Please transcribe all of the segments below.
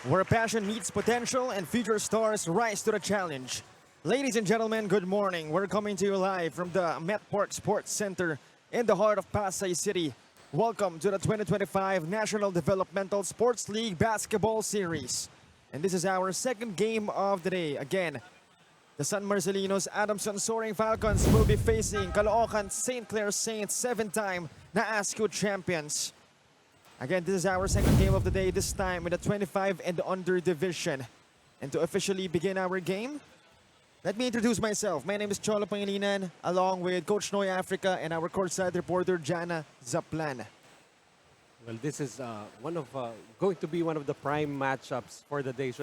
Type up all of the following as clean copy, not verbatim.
where passion meets potential and future stars rise to the challenge. Ladies and gentlemen, good morning. We're coming to you live from the Metpark Sports Center in the heart of Pasay City. Welcome to the 2025 National Developmental Sports League Basketball Series. And this is our second game of the day. Again, the San Marcelinos Adamson Soaring Falcons will be facing Caloocan St. Clair Saints, 7-time NAASCU champions. Again, this is our second game of the day, this time in the 25 and under division. And to officially begin our game, let me introduce myself. My name is Cholo Pangilinan, along with Coach Noy Africa and our courtside reporter, Jana Zaplan. Well, this is going to be one of the prime matchups for the day.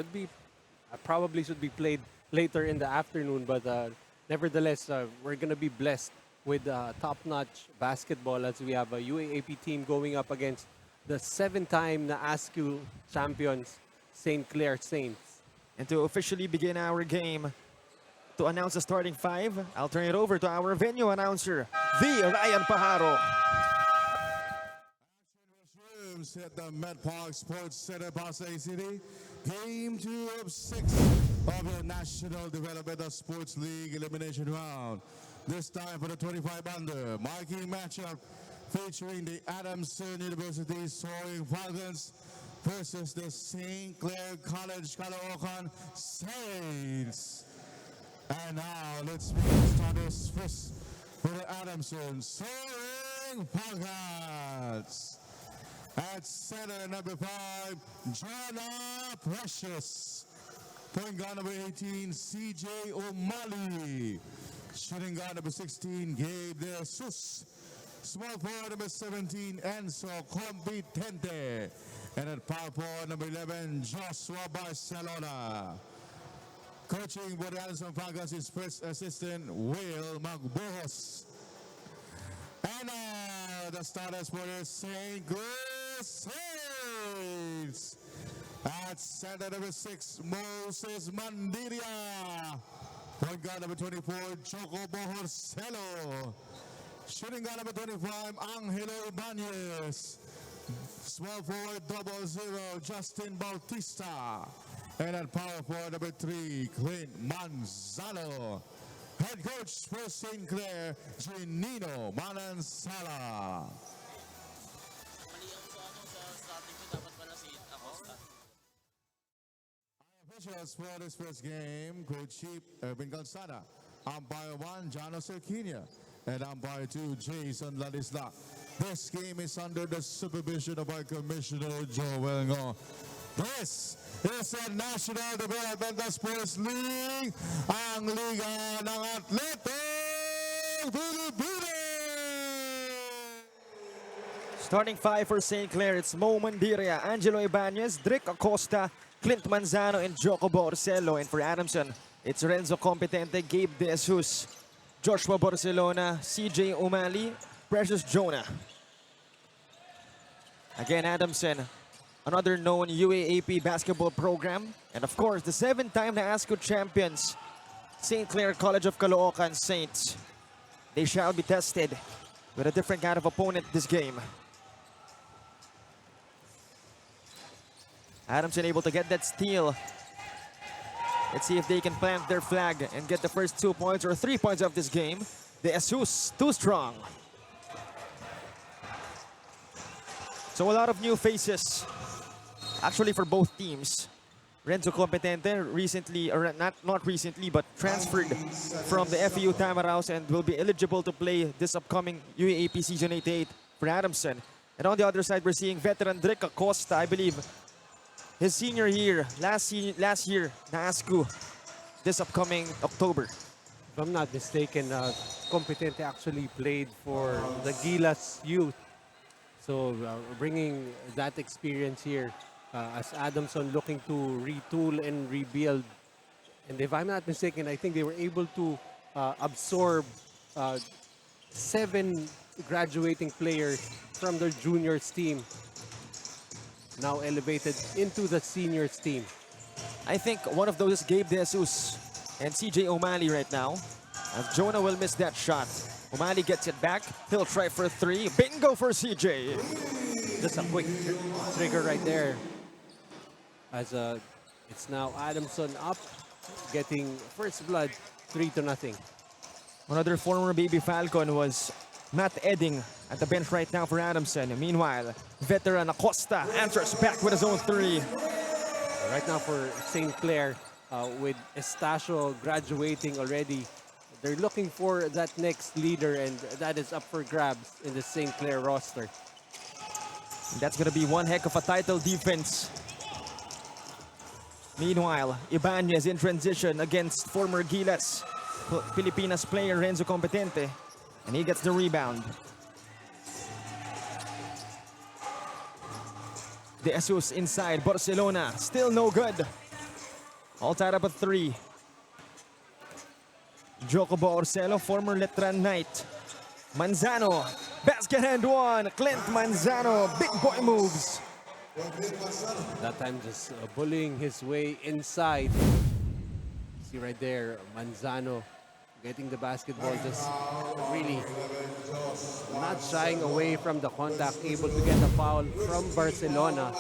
Probably should be played later in the afternoon, but nevertheless, we're going to be blessed with top-notch basketball as we have a UAAP team going up against the 7-time NAASCU champions, St. Clair Saints. And to officially begin our game, to announce the starting five, I'll turn it over to our venue announcer, the Ryan Pajaro. Action at the Metpark Sports Center, Pasay City. Game 2 of 6 of the National Developmental Sports League Elimination Round. This time for the 25 under. Marquee matchup featuring the Adamson University Soaring Falcons versus the St. Clair College Caloocan Saints. And now let's meet the starters first for the Adamson Soaring Falcons. At center, number 5, Jana Precious. Point guard number 18, CJ O'Malley. Shooting guard number 16, Gabe De Jesus. Small forward number 17, Enzo Compitente. And at power forward number 11, Joshua Barcelona. Coaching for the Adamson Falcons is first assistant Will Magbuhos. And the starters for the St. Clair Saints. At center number 6, Moses Mandiria. Point guard number 24, Choco Bohorcelo. Shooting guard number 25, Angelo Ibanez. Small forward 00, Justin Bautista. And at power forward number 3, Clint Manzano. Head coach for St. Clair, Ginino Manansala. Officials for this first game, Coach Chief Ervin Calzada. Umpire 1, Jano Serquinia. And umpire 2, Jason Ladisla. This game is under the supervision of our Commissioner Joel Ngo. This is a National Developmental Sports League, ang Liga ng Atletong Pilipino! Starting five for St. Clair, it's Mo Mandiria, Angelo Ibanez, Drick Acosta, Clint Manzano, and Joko Borcelo. And for Adamson, it's Renzo Competente, Gabe De Jesus, Joshua Barcelona, CJ O'Malley, Precious Jonah. Again, Adamson, another known UAAP basketball program. And of course, the 7-time NAASCU champions, St. Clair College of Caloocan Saints. They shall be tested with a different kind of opponent this game. Adamson able to get that steal. Let's see if they can plant their flag and get the first 2 points or 3 points of this game. The Jesus, too strong. So a lot of new faces, actually for both teams. Renzo Competente recently, or not recently, but transferred from the FEU Tamaraos and will be eligible to play this upcoming UAAP Season 88 for Adamson. And on the other side, we're seeing veteran Drick Acosta, I believe, his senior year, last year, NAASCU, this upcoming October. If I'm not mistaken, Competente actually played for the Gilas youth. So bringing that experience here as Adamson looking to retool and rebuild. And if I'm not mistaken, I think they were able to absorb 7 graduating players from their juniors team, now elevated into the seniors team. I think one of those is Gabe De Jesus and CJ O'Malley right now, as Jonah will miss that shot. O'Malley gets it back. He'll try for 3. Bingo for CJ. Just a quick trigger right there. as it's now Adamson up, getting first blood, 3-0. Another former baby Falcon was Matt Edding at the bench right now for Adamson. Meanwhile, veteran Acosta answers back with his own three. Right now for St. Clair, with Estacio graduating already, they're looking for that next leader, and that is up for grabs in the St. Clair roster. That's going to be one heck of a title defense. Meanwhile, Ibanez in transition against former Gilas Pilipinas player Renzo Competente, and he gets the rebound. De Jesus inside, Barcelona still no good. All tied up at 3. Jocobo Orcelo, former Letran Knight. Manzano, basket and one. Clint Manzano, big boy moves. That time just bullying his way inside. See right there, Manzano getting the basketball, just really not shying away from the contact, able to get a foul from Barcelona.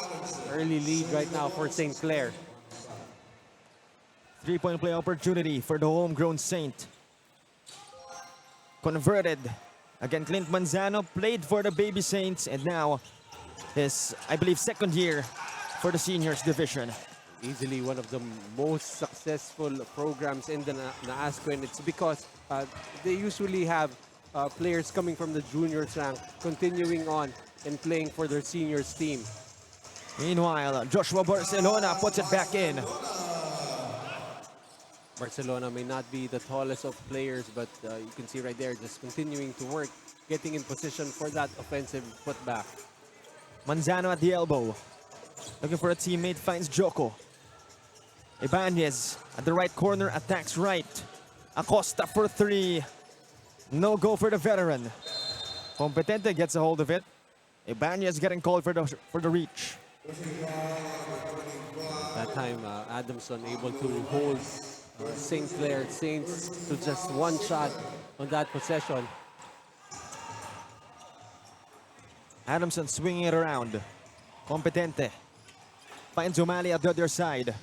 Early lead right now for St. Clair. 3-point play opportunity for the homegrown Saint. Converted. Again, Clint Manzano played for the Baby Saints, and now his, I believe, second year for the seniors division. Easily one of the most successful programs in the NAASCO, and it's because they usually have players coming from the juniors rank continuing on and playing for their seniors team. Meanwhile, Joshua Barcelona puts it back in. Barcelona may not be the tallest of players, but you can see right there just continuing to work, getting in position for that offensive putback. Manzano at the elbow. Looking for a teammate, finds Joko. Ibanez at the right corner, attacks right. Acosta for 3. No go for the veteran. Competente gets a hold of it. Ibanez getting called for the reach. That time, Adamson able to hold St. Clair Saints to just one shot on that possession. Adamson swinging it around. Competente finds O'Malley at the other side.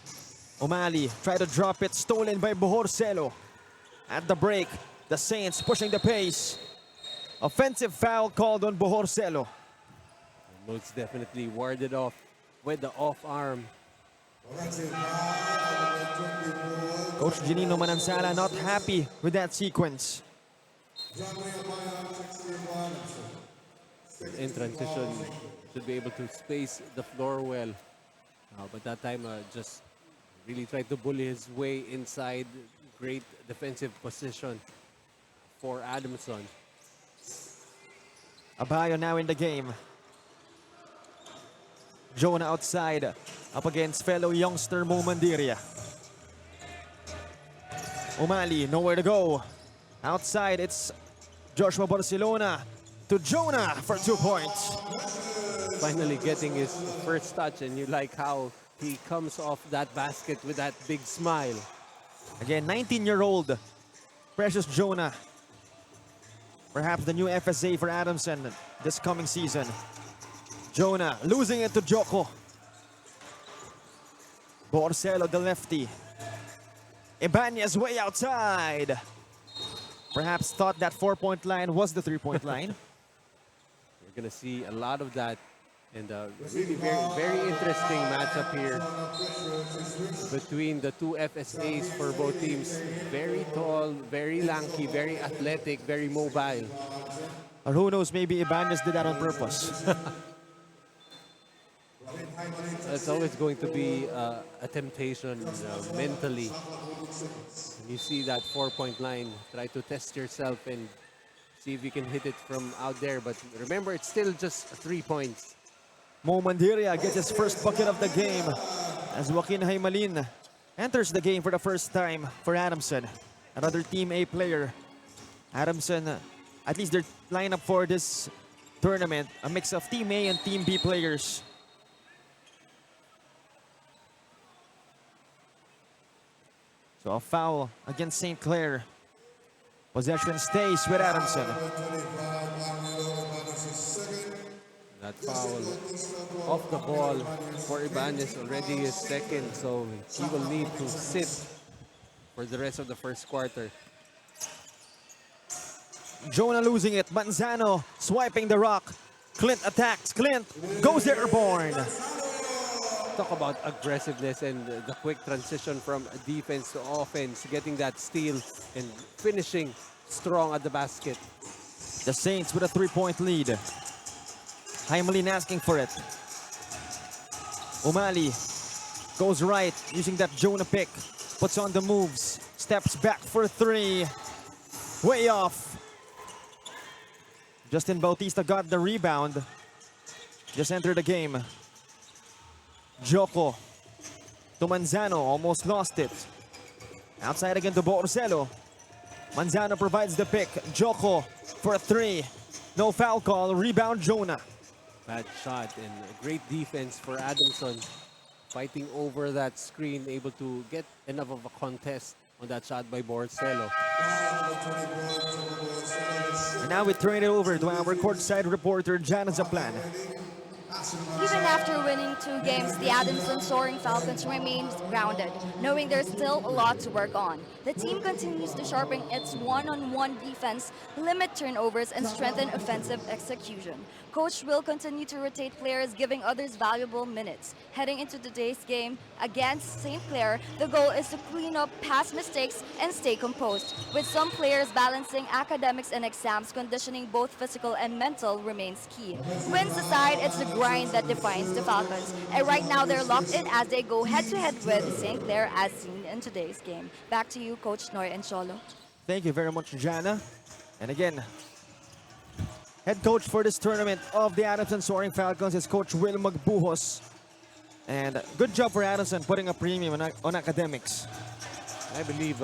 O'Malley try to drop it, stolen by Bohorcelo. At the break, the Saints pushing the pace. Offensive foul called on Bohorcelo. Most definitely warded off with the off arm. Coach Ginino Manansala not happy with that sequence. In transition, should be able to space the floor well. But that time, just really tried to bully his way inside. Great defensive position for Adamson. Abayo now in the game. Jonah outside, up against fellow youngster Mo Mandiria. O'Malley, nowhere to go. Outside, it's Joshua Barcelona to Jonah for 2 points. Finally getting his first touch, and you like how he comes off that basket with that big smile. Again, 19-year-old Precious Jonah. Perhaps the new FSA for Adamson this coming season. Jonah losing it to Joko. Borcelo, the lefty. Ibanez way outside. Perhaps thought that 4-point line was the 3-point line. We're going to see a lot of that. And really very interesting matchup here between the two FSAs for both teams. Very tall, very lanky, very athletic, very mobile. Or who knows, maybe Ibanez did that on purpose. It's always going to be a temptation mentally. When you see that 4-point line, try to test yourself and see if you can hit it from out there. But remember, it's still just 3 points. Mo Mandiria gets his first bucket of the game as Joaquin Haymalin enters the game for the first time for Adamson. Another Team A player. Adamson, at least their lineup for this tournament, a mix of Team A and Team B players. So a foul against St. Clair. Possession stays with Adamson. That That foul off the ball for Ibanez already is second, so he will need to sit for the rest of the first quarter. Jonah losing it. Manzano swiping the rock. Clint attacks. Clint goes airborne. Talk about aggressiveness and the quick transition from defense to offense, getting that steal and finishing strong at the basket. The Saints with a 3-point lead. Heimelin asking for it. Umali goes right using that Jonah pick. Puts on the moves. Steps back for 3. Way off. Justin Bautista got the rebound. Just entered the game. Joko to Manzano, almost lost it. Outside again to Borsello. Manzano provides the pick. Joko for 3. No foul call. Rebound Jonah. Bad shot and a great defense for Adamson. Fighting over that screen, able to get enough of a contest on that shot by Borsello. And now we turn it over to our courtside reporter, Jana Zaplan. Even after winning 2 games, the Adamson Soaring Falcons remains grounded, knowing there's still a lot to work on. The team continues to sharpen its one-on-one defense, limit turnovers, and strengthen offensive execution. Coach will continue to rotate players, giving others valuable minutes. Heading into today's game against St. Clair, the goal is to clean up past mistakes and stay composed. With some players balancing academics and exams, conditioning both physical and mental remains key. Wins aside, it's the grind that defines the Falcons. And right now, they're locked in as they go head-to-head with St. Clair as seen in today's game. Back to you, Coach Noy and Cholo. Thank you very much, Jana. And again, head coach for this tournament of the Adamson Soaring Falcons is Coach Will Magbuhos. And good job for Adamson putting a premium on academics. I believe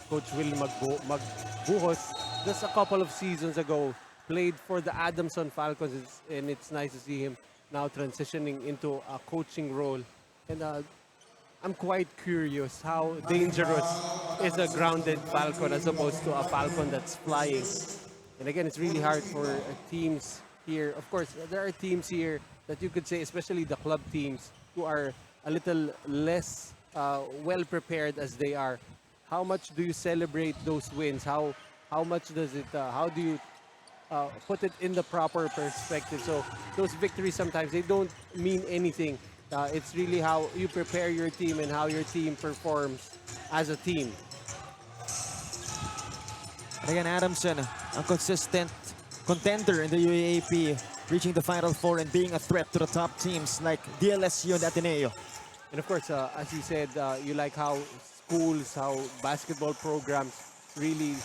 Coach Will Magbuhos, just a couple of seasons ago, played for the Adamson Falcons, and it's nice to see him now transitioning into a coaching role. And I'm quite curious how dangerous is a grounded Falcon as opposed to a Falcon that's flying. And again, it's really hard for teams here. Of course, there are teams here that you could say, especially the club teams, who are a little less well prepared as they are. How much do you celebrate those wins? How much does it? How do you put it in the proper perspective? So those victories sometimes they don't mean anything. It's really how you prepare your team and how your team performs as a team. And again, Adamson, a consistent contender in the UAAP, reaching the Final Four and being a threat to the top teams like DLSU and Ateneo. And of course, as you said, you like how schools, how basketball programs really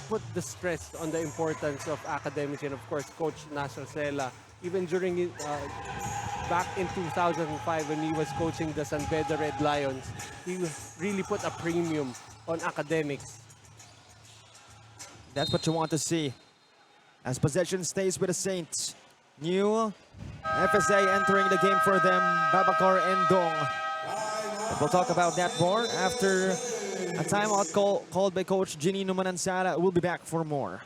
put the stress on the importance of academics. And of course, Coach Nasser Sela, even during back in 2005 when he was coaching the San Pedro Red Lions, he really put a premium on academics. That's what you want to see. As possession stays with the Saints. New FSA entering the game for them, Babacar and Dong. And we'll talk about that more after a timeout called by Coach Ginino Manansala. We'll be back for more.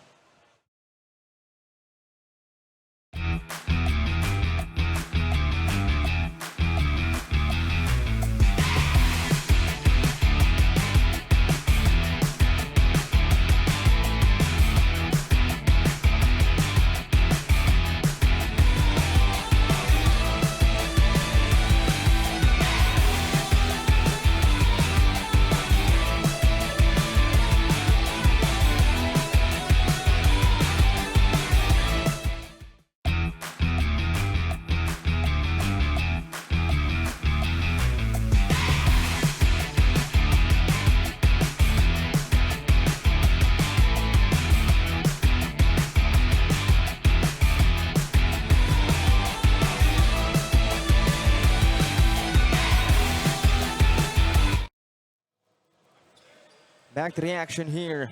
Back to the action here.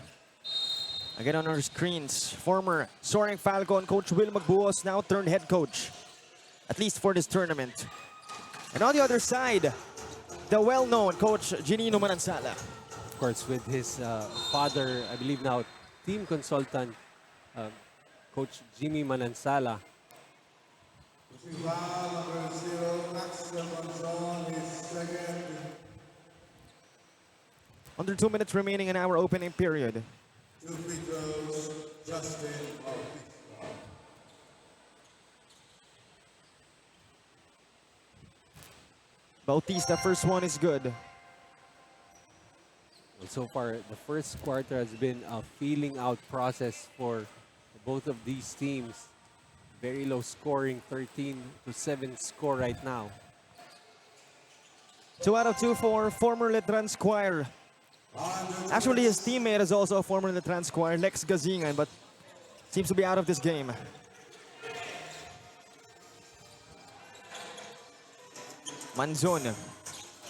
Again on our screens, former Soaring Falcon coach Will Magbuhos now turned head coach, at least for this tournament. And on the other side, the well-known coach Ginino Manansala. Of course, with his father, I believe now team consultant, Coach Jimmy Manansala. Foul number 0, Axel Manzon, his second. Under 2 minutes remaining in our opening period. 2 free throws, Justin Bautista. Bautista, first one is good. Well, so far, the first quarter has been a feeling out process for both of these teams. Very low scoring, 13-7 score right now. 2 out of 2 for former Letran Squire. Actually, his teammate is also a former Letran Squire, Lex Gazingan, but seems to be out of this game. Manzon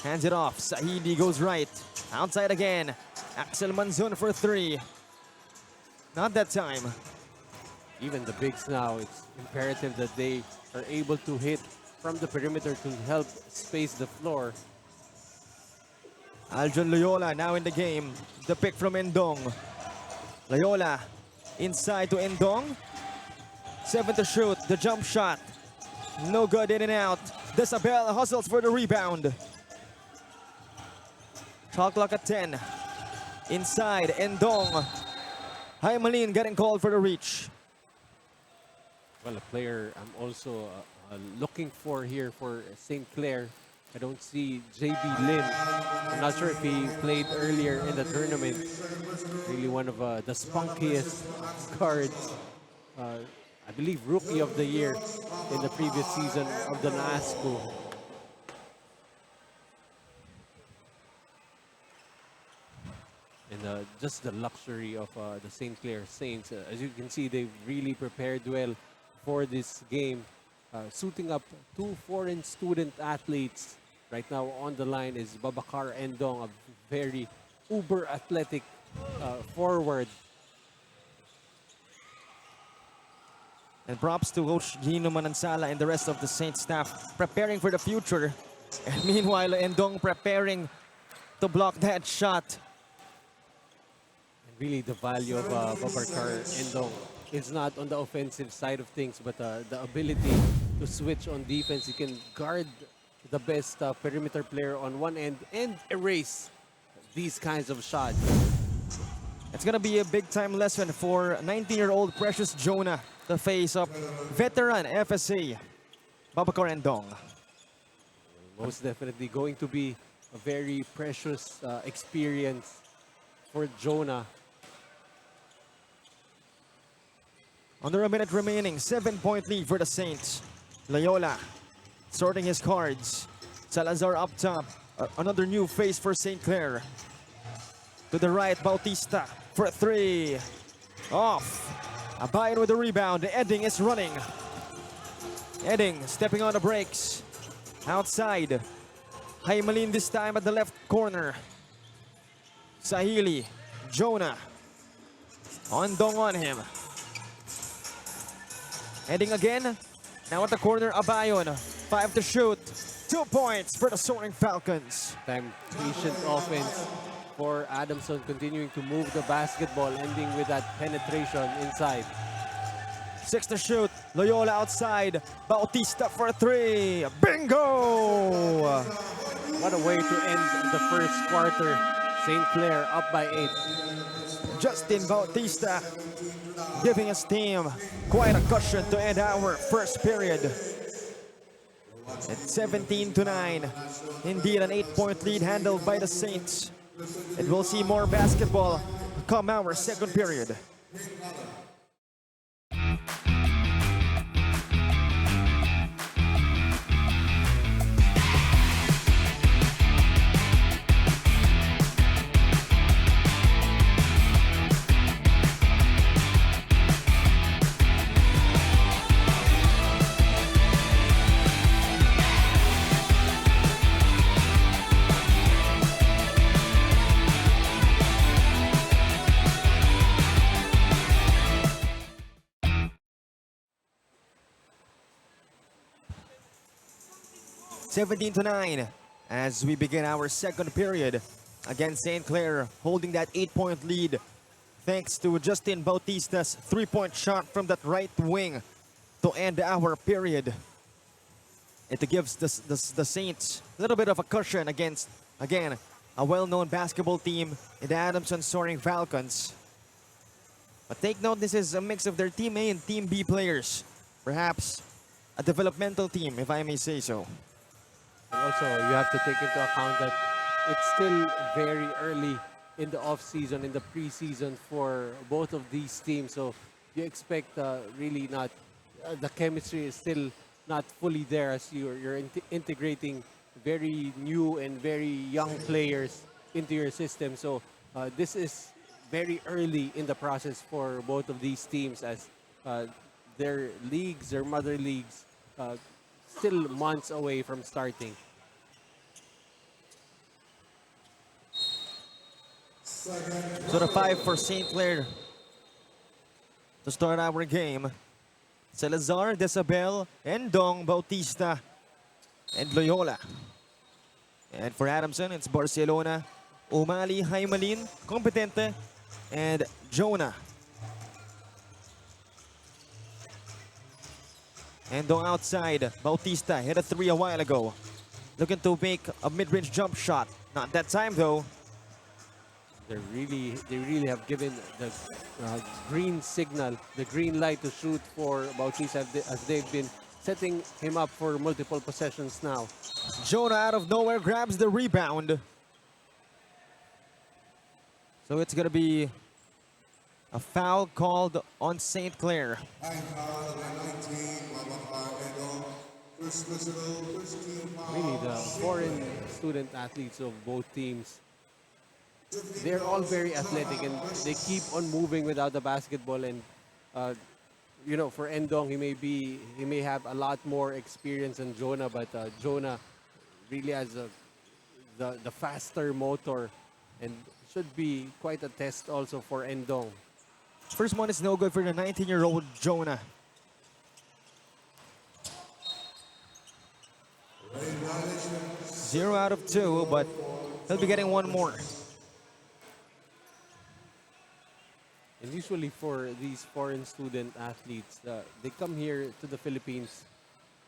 hands it off. Sahidi goes right. Outside again. Axel Manzon for 3. Not that time. Even the bigs now, it's imperative that they are able to hit from the perimeter to help space the floor. Aljon Loyola now in the game. The pick from Endong. Loyola inside to Endong. 7 to shoot. The jump shot. No good, in and out. Desabel hustles for the rebound. Shot clock at 10. Inside, Endong. Haimalin getting called for the reach. Well, a player I'm also looking for here for St. Clair. I don't see JB Lin. I'm not sure if he played earlier in the tournament. Really one of the spunkiest guards. I believe Rookie of the Year in the previous season of the NASCO. And just the luxury of the St. Clair Saints. As you can see, they've really prepared well for this game. Suiting up 2 foreign student athletes. Right now on the line is Babacar Endong, a very uber athletic forward. And props to Coach Gino Manansala and the rest of the Saints staff preparing for the future. And meanwhile, Endong preparing to block that shot. And really the value of Babacar Endong is not on the offensive side of things, but the ability to switch on defense. He can guard the best perimeter player on one end and erase these kinds of shots. It's gonna be a big-time lesson for 19-year-old Precious Jonah, the face of veteran FSA, Babacar Endong. Most definitely going to be a very precious experience for Jonah. Under a minute remaining, 7-point lead for the Saints. Loyola sorting his cards. Salazar up top. Another new face for St. Clair. To the right, Bautista for 3. Off. Abayan with the rebound. Edding is running. Edding stepping on the brakes. Outside. Haimalin this time at the left corner. Sahili. Jonah. Ondong on him. Heading again. Now at the corner, Abayon. 5 to shoot. 2 points for the Soaring Falcons. Time patient offense for Adamson, continuing to move the basketball, ending with that penetration inside. 6 to shoot. Loyola outside. Bautista for 3. Bingo! What a way to end the first quarter. St. Clair up by 8. Justin Bautista giving his team quite a cushion to end our first period. It's 17-9. Indeed, an 8-point lead handled by the Saints. And we'll see more basketball come our second period. Seventeen to 9 as we begin our second period against St. Clair, holding that 8-point lead thanks to Justin Bautista's 3-point shot from that right wing to end our period. It gives the Saints a little bit of a cushion against, again, a well-known basketball team in the Adamson Soaring Falcons. But take note, this is a mix of their Team A and Team B players. Perhaps a developmental team, if I may say so. And also, you have to take into account that it's still very early in the off-season, in the preseason for both of these teams. So you expect really not, the chemistry is still not fully there as you're integrating very new and very young players into your system. So this is very early in the process for both of these teams as their leagues, their mother leagues, still months away from starting. So the 5 for St. Clair to start our game. Salazar, Desabel, Endong, Bautista, and Loyola. And for Adamson, it's Barcelona, Umali, Haimalin, Competente, and Jonah. Endong outside, Bautista hit a 3 a while ago. Looking to make a mid-range jump shot. Not that time though. They really have given the green signal, the green light to shoot for Bautista as they've been setting him up for multiple possessions now. Jonah out of nowhere grabs the rebound. So it's gonna be a foul called on St. Clair. Really, the foreign student athletes of both teams, they're all very athletic and they keep on moving without the basketball. And you know, for Endong, he may have a lot more experience than Jonah, but Jonah really has the faster motor and should be quite a test also for Endong. First one is no good for the 19-year-old Jonah. Zero out of 2, but he'll be getting one more. And usually for these foreign student athletes, they come here to the Philippines.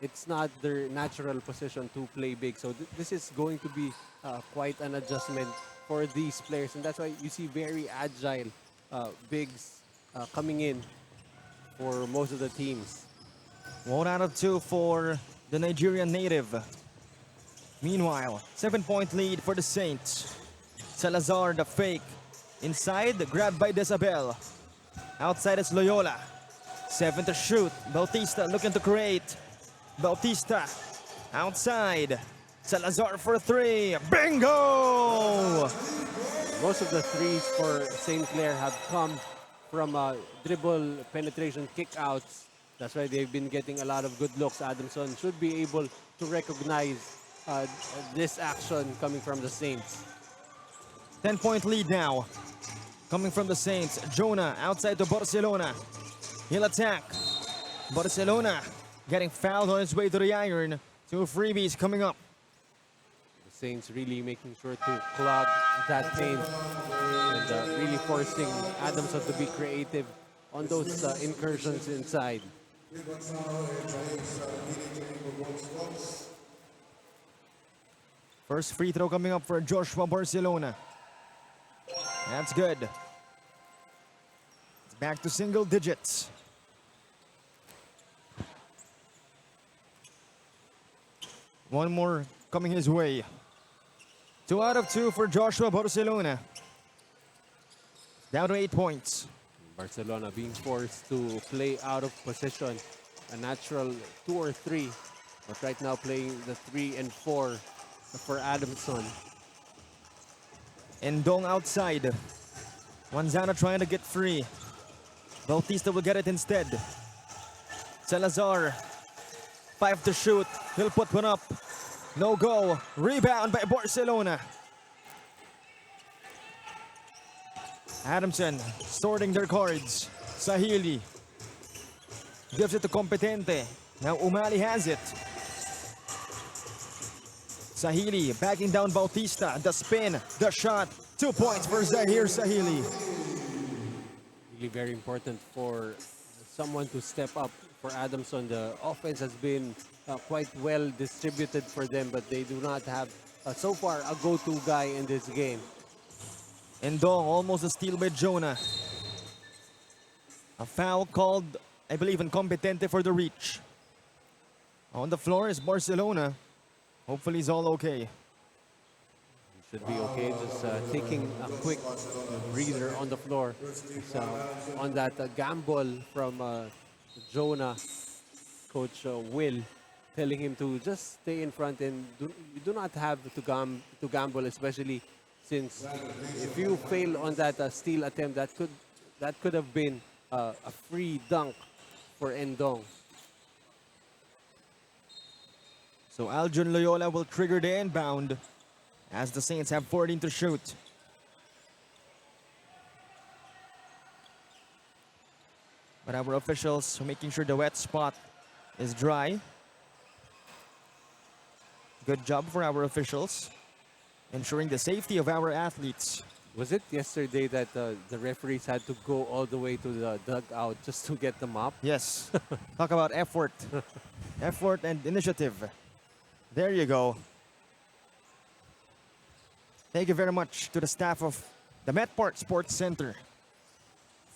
It's not their natural position to play big. So this is going to be quite an adjustment for these players. And that's why you see very agile bigs coming in for most of the teams. 1 out of 2 for the Nigerian native. Meanwhile, 7-point lead for the Saints. Salazar, the fake. Inside, grabbed by Desabel. Outside is Loyola. 7 to shoot. Bautista looking to create. Bautista outside. Salazar for 3. Bingo! Most of the threes for St. Clair have come from dribble penetration kickouts. That's why they've been getting a lot of good looks. Adamson should be able to recognize this action coming from the Saints. 10-point lead now. Coming from the Saints. Jonah outside to Barcelona. He'll attack. Barcelona getting fouled on his way to the iron. 2 freebies coming up. The Saints really making sure to clog that paint and really forcing Adamson to be creative on those incursions inside. First free throw coming up for Joshua Barcelona. That's good. It's back to single digits. One more coming his way. 2 out of 2 for Joshua Barcelona. Down to 8 points. Barcelona being forced to play out of position, a natural 2 or 3, but right now playing the 3 and 4 for Adamson. Endong outside. Wanzana trying to get free. Bautista will get it instead. Salazar, 5 to shoot. He'll put one up. No go. Rebound by Barcelona. Adamson sorting their cards. Sahili gives it to Competente. Now Umali has it. Sahili backing down Bautista. The spin, the shot. 2 points for Zahir Sahili. Really very important for someone to step up for Adamson. The offense has been quite well distributed for them, but they do not have, so far, a go-to guy in this game. Endong almost a steal by Jonah. A foul called, I believe, incompetente for the reach. On the floor is Barcelona. Hopefully he's all okay. Should be okay, just taking a quick breather on the floor. So, on that gamble from Jonah, Coach Will telling him to just stay in front and you do not have to gamble, especially since if you fail on that steal attempt, that could have been a free dunk for Endong. So Aljon Loyola will trigger the inbound as the Saints have 14 to shoot. But our officials are making sure the wet spot is dry. Good job for our officials, ensuring the safety of our athletes. Was it yesterday that the referees had to go all the way to the dugout just to get the mop? Yes, talk about effort. Effort and initiative. There you go. Thank you very much to the staff of the Metport Sports Center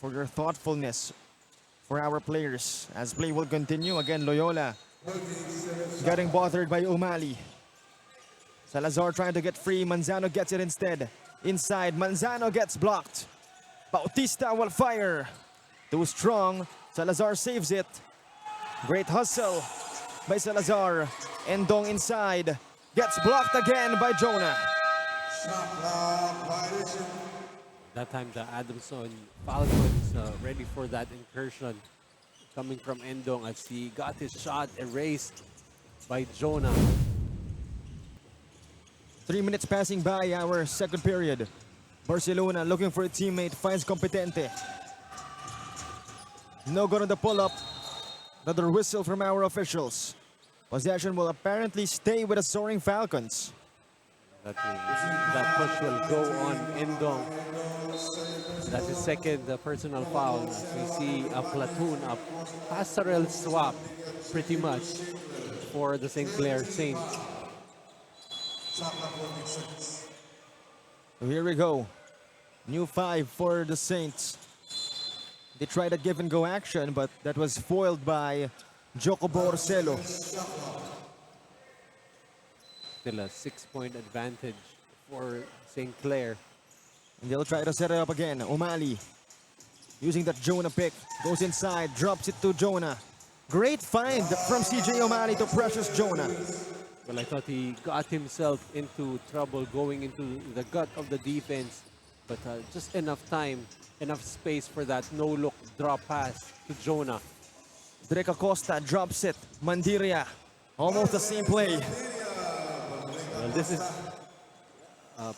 for your thoughtfulness for our players as play will continue. Again, Loyola getting bothered by Umali. Salazar trying to get free. Manzano gets it instead. Inside, Manzano gets blocked. Bautista will fire. Too strong. Salazar saves it. Great hustle by Salazar. Endong inside. Gets blocked again by Jonah. That time the Adamson Falcons ready for that incursion coming from Endong as he got his shot erased by Jonah. 3 minutes passing by our second period. Barcelona looking for a teammate, finds Competente. No good on the pull-up. Another whistle from our officials. Possession will apparently stay with the Soaring Falcons. That push will go on Endong. That's his second personal foul. We see a platoon, a pastoral swap pretty much for the St. Clair Saints. So here we go. New 5 for the Saints. They tried a give and go action, but that was foiled by Jacobo Orcelo. Still a 6-point advantage for St. Clair. And they'll try to set it up again. Umali using that Jonah pick. Goes inside, drops it to Jonah. Great find from CJ Umali to Precious Jonah. Well, I thought he got himself into trouble going into the gut of the defense. But just enough time, enough space for that no-look drop pass to Jonah. Drake Acosta drops it. Mandiria, almost the same play. Well, this is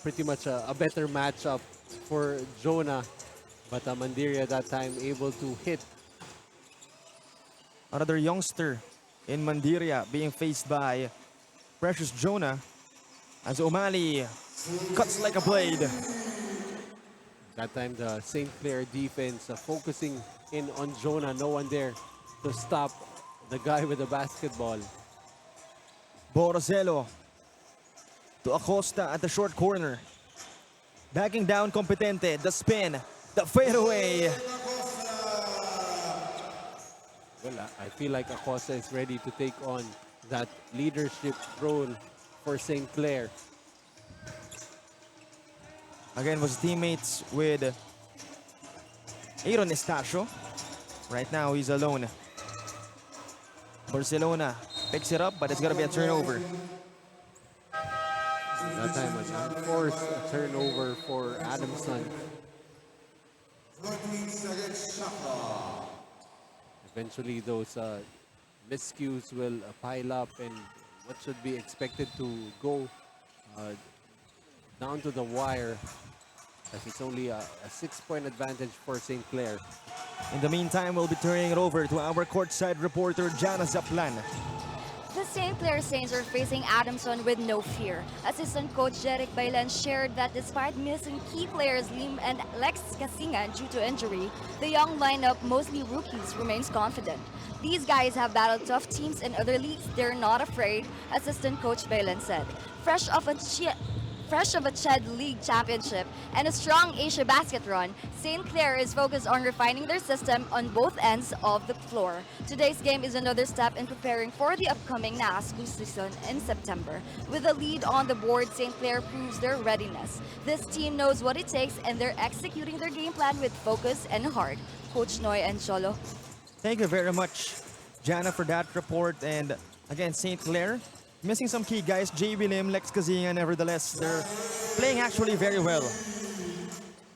pretty much a better matchup for Jonah. But Mandiria that time able to hit. Another youngster in Mandiria being faced by Precious Jonah as Umali cuts like a blade. That time the St. Clair defense focusing in on Jonah. No one there to stop the guy with the basketball. Borozelo to Acosta at the short corner. Backing down Competente, the spin, the fadeaway. Well, I feel like Acosta is ready to take on that leadership role for St. Clair. Again, was teammates with Aaron Estacio. Right now, he's alone. Barcelona picks it up, but it's going to be a turnover. That time, an unforced turnover for Adamson. Eventually, those miscues will pile up, and what should be expected to go down to the wire, as it's only a 6-point advantage for St. Clair. In the meantime, we'll be turning it over to our courtside reporter, Jana Zaplan. The St. Clair Saints are facing Adamson with no fear. Assistant coach Jeric Bailen shared that despite missing key players Lim and Lex Casinga due to injury, the young lineup, mostly rookies, remains confident. These guys have battled tough teams in other leagues. They're not afraid, assistant coach Bailen said. Fresh of a Ched League championship and a strong Asia basket run, St. Clair is focused on refining their system on both ends of the floor. Today's game is another step in preparing for the upcoming NASCU season in September. With a lead on the board, St. Clair proves their readiness. This team knows what it takes and they're executing their game plan with focus and heart. Coach Noy and Cholo. Thank you very much, Jana, for that report. And again, St. Clair missing some key guys, JB Lim, Lex Casinga, nevertheless, they're playing actually very well.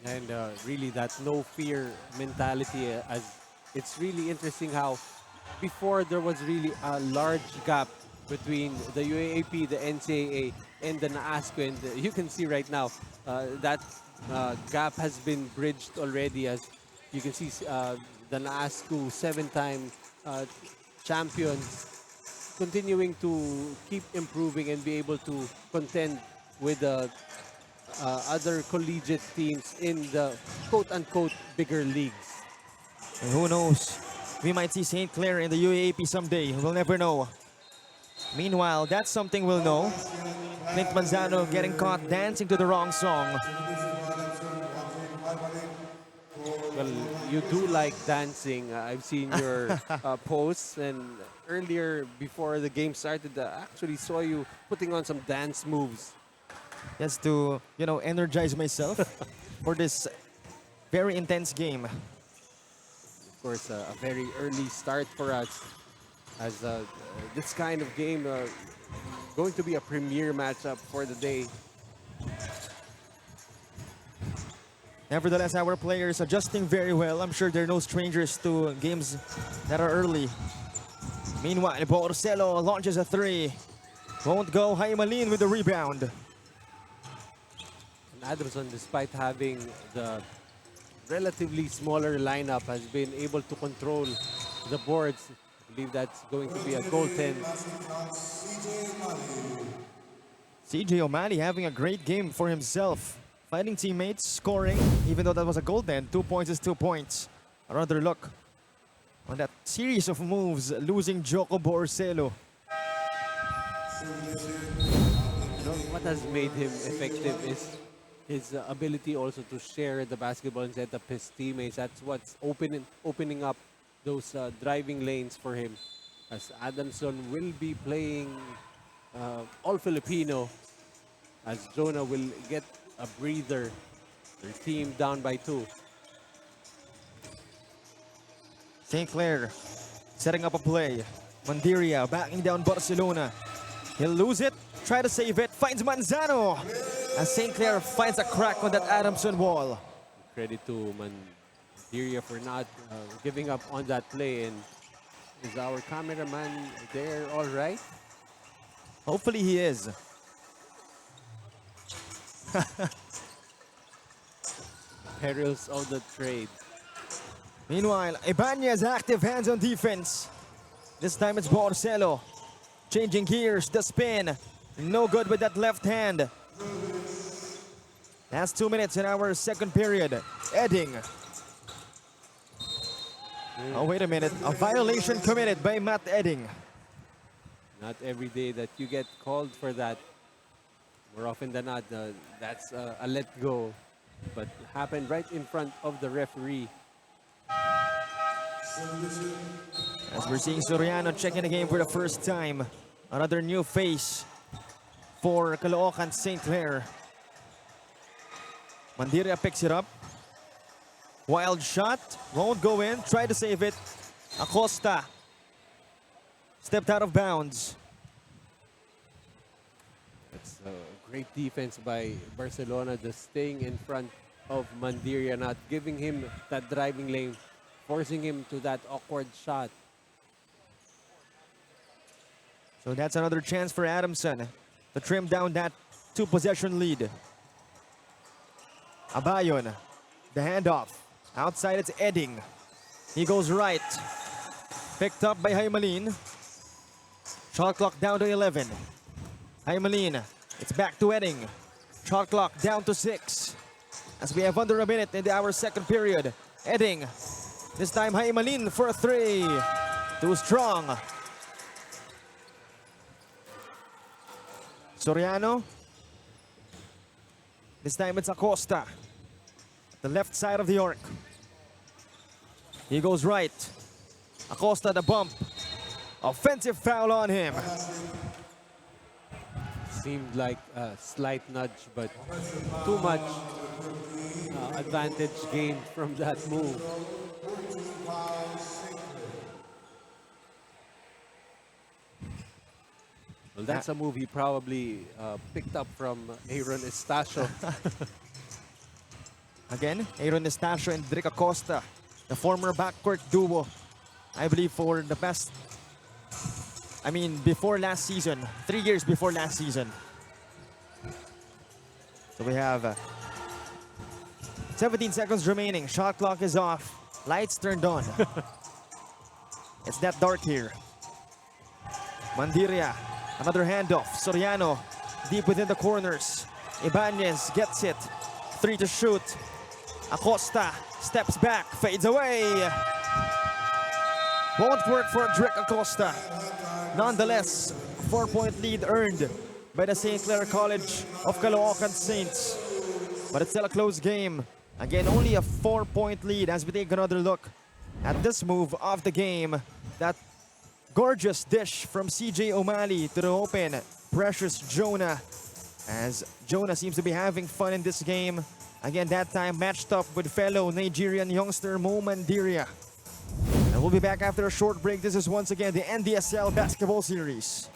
And really that no fear mentality, as it's really interesting how before there was really a large gap between the UAAP, the NCAA, and the NASCO, and you can see right now that gap has been bridged already, as you can see the NASCO 7-time champions continuing to keep improving and be able to contend with the other collegiate teams in the quote-unquote bigger leagues. And who knows, we might see St. Clair in the UAAP someday. We'll never know. Meanwhile, that's something we'll know. Clint Manzano getting caught dancing to the wrong song. Well, you do like dancing. I've seen your posts, and earlier before the game started, I actually saw you putting on some dance moves. Just to, energize myself for this very intense game. Of course, a very early start for us, as this kind of game going to be a premier matchup for the day. Nevertheless, our players adjusting very well. I'm sure they're no strangers to games that are early. Meanwhile, Borsello launches a three. Won't go. Haimalin with the rebound. And Adamson, despite having the relatively smaller lineup, has been able to control the boards. I believe that's going to be a goaltend. CJ O'Malley having a great game for himself. Finding teammates, scoring, even though that was a goaltend. 2 points is 2 points. Another look on that series of moves, losing Joko Borsello. What has made him effective is his ability also to share the basketball and set up his teammates. That's what's opening up those driving lanes for him. As Adamson will be playing all Filipino, as Jonah will get a breather. Their team down by 2. St. Clair setting up a play. Mandiria backing down Barcelona. He'll lose it, try to save it, finds Manzano. As St. Clair finds a crack on that Adamson wall. Credit to Mandiria for not giving up on that play. And is our cameraman there all right? Hopefully he is. Perils of the trade. Meanwhile, Ibanez active hands on defense. This time it's Borsello. Changing gears, the spin. No good with that left hand. That's 2 minutes in our second period. Edding. Oh, wait a minute. A violation committed by Matt Edding. Not every day that you get called for that. More often than not, that's a let go. But happened right in front of the referee. As we're seeing Soriano checking the game for the first time. Another new face for Caloocan St. Clair. Mandiria picks it up. Wild shot. Won't go in. Try to save it. Acosta. Stepped out of bounds. It's great defense by Barcelona, just staying in front of Mandiria, not giving him that driving lane, forcing him to that awkward shot. So that's another chance for Adamson to trim down that 2-possession lead. Abayon, the handoff. Outside it's Edding. He goes right. Picked up by Haimalin. Shot clock down to 11. Haimalin, it's back to Edding. Shot clock down to 6. As we have under a minute in our second period. Edding, this time Haimalin for a 3. Too strong. Soriano. This time it's Acosta. The left side of the arc. He goes right. Acosta the bump. Offensive foul on him. Seemed like a slight nudge, but too much advantage gained from that move. Well, that's a move he probably picked up from Aaron Estacio. Again, Aaron Estacio and Drick Acosta, the former backcourt duo, I believe for the past, before last season, 3 years before last season. So we have 17 seconds remaining. Shot clock is off. Lights turned on. It's that dark here. Mandiria, another handoff. Soriano, deep within the corners. Ibanez gets it. 3 to shoot. Acosta steps back, fades away. Won't work for Drick Acosta. Nonetheless, 4-point lead earned by the St. Clair College of Caloocan Saints. But it's still a close game. Again, only a 4-point lead as we take another look at this move of the game. That gorgeous dish from CJ O'Malley to the open. Precious Jonah, as Jonah seems to be having fun in this game. Again, that time matched up with fellow Nigerian youngster Mo Mandiria. And we'll be back after a short break. This is once again the NDSL Basketball Series.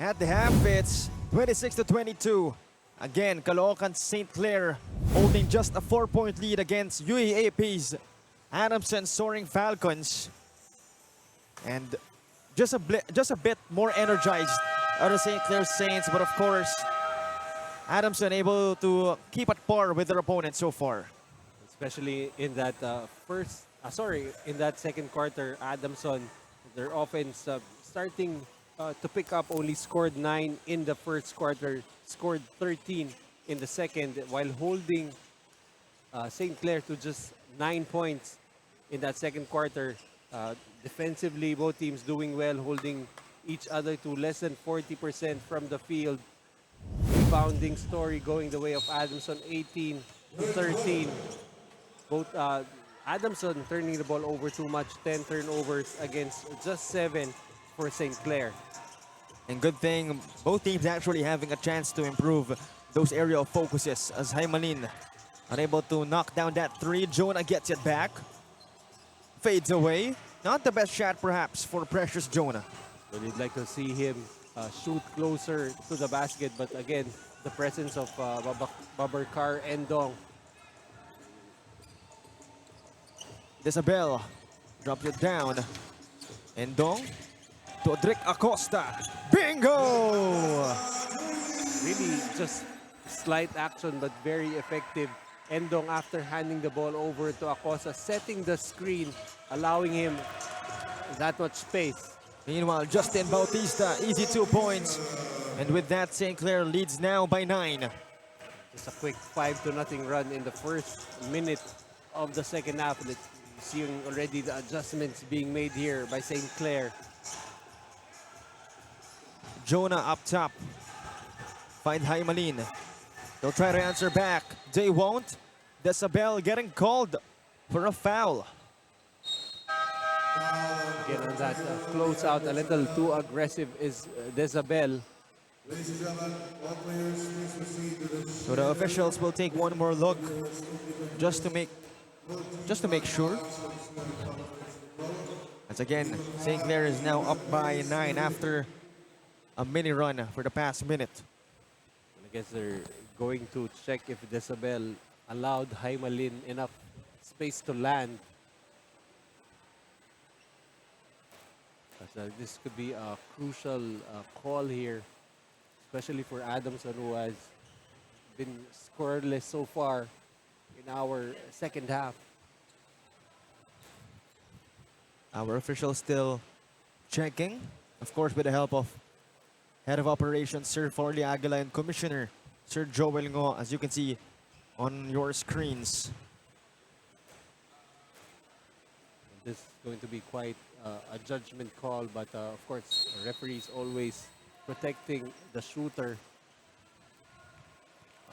At the half, it's 26-22. Again, Caloocan St. Clair holding just a 4-point lead against UAAP's Adamson Soaring Falcons. And just a bit more energized out of St. Clair Saints, but of course, Adamson able to keep at par with their opponent so far. Especially in that in that second quarter, Adamson, their offense starting to pick up, only scored 9 in the first quarter, scored 13 in the second, while holding St. Clair to just 9 points in that second quarter. Defensively, both teams doing well, holding each other to less than 40% from the field. Rebounding story going the way of Adamson, 18-13. Both Adamson turning the ball over too much, 10 turnovers against just 7 for St. Clair. And good thing both teams actually having a chance to improve those area of focuses as Haimalin unable to knock down that three. Jonah gets it back. Fades away. Not the best shot perhaps for Precious Jonah. So you'd like to see him shoot closer to the basket, but again, the presence of Babarkar Endong. Isabel drops it down. Endong to Adric Acosta. Bingo! Really just slight action but very effective. Endong, after handing the ball over to Acosta, setting the screen, allowing him that much space. Meanwhile, Justin Bautista, easy 2 points. And with that, St. Clair leads now by 9. Just a quick 5-0 run in the first minute of the second half. Seeing already the adjustments being made here by St. Clair. Jonah up top. Find Haimalin. They'll try to answer back. They won't. Desabel getting called for a foul. Again, on that closeout, a little too aggressive is Desabel. So the officials will take one more look just to make sure. As again, St. Clair is now up by 9 after a mini run for the past minute. I guess they're going to check if Desabel allowed Haimalin enough space to land. This could be a crucial call here, especially for Adamson, who has been scoreless so far in our second half. Our officials still checking, of course, with the help of Head of Operations Sir Forley Aguila and Commissioner Sir Joel Ngo, as you can see on your screens. This is going to be quite a judgment call, but of course, referees always protecting the shooter.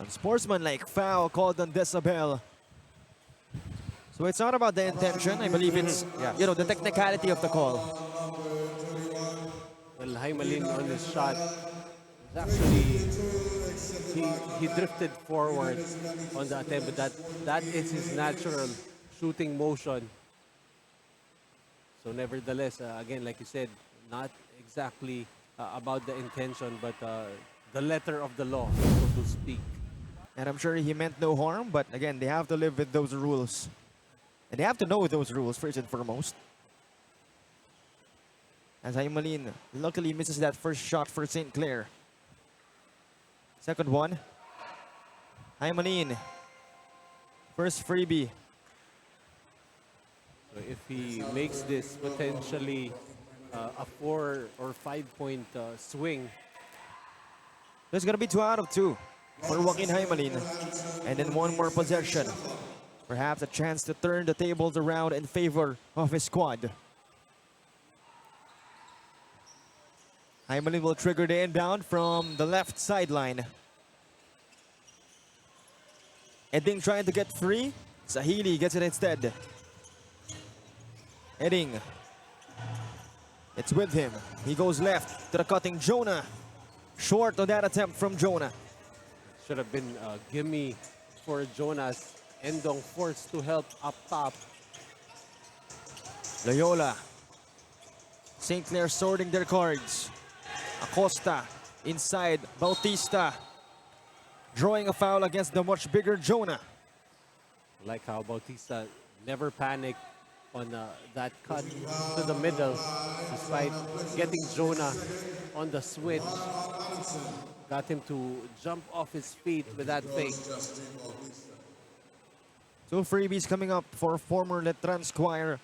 Unsportsmanlike foul called on Desabel. So it's not about the intention. I believe it's, the technicality of the call. Well, Haimalin on his shot, actually, he drifted forward on the attempt, but that is his natural shooting motion. So nevertheless, again, like you said, not exactly about the intention, but the letter of the law, so to speak. And I'm sure he meant no harm, but again, they have to live with those rules. And they have to know those rules first and foremost. As Haimalin luckily misses that first shot for St. Clair. Second one. Haimalin. First freebie. So if he makes this potentially a 4 or 5 point swing, there's gonna be 2 out of 2 for Joaquin Haimalin. And then one more possession. Perhaps a chance to turn the tables around in favor of his squad. Haimalin will trigger the inbound from the left sideline. Edding trying to get free. Sahili gets it instead. Edding. It's with him. He goes left to the cutting Jonah. Short on that attempt from Jonah. should have been a gimme for Jonas. Endong forced to help up top. Loyola. St. Clair sorting their cards. Acosta inside Bautista. Drawing a foul against the much bigger Jonah. Like how Bautista never panicked on that cut to the middle, despite getting Jonah on the switch. Got him to jump off his feet with that fake. Two freebies coming up for former Letran squire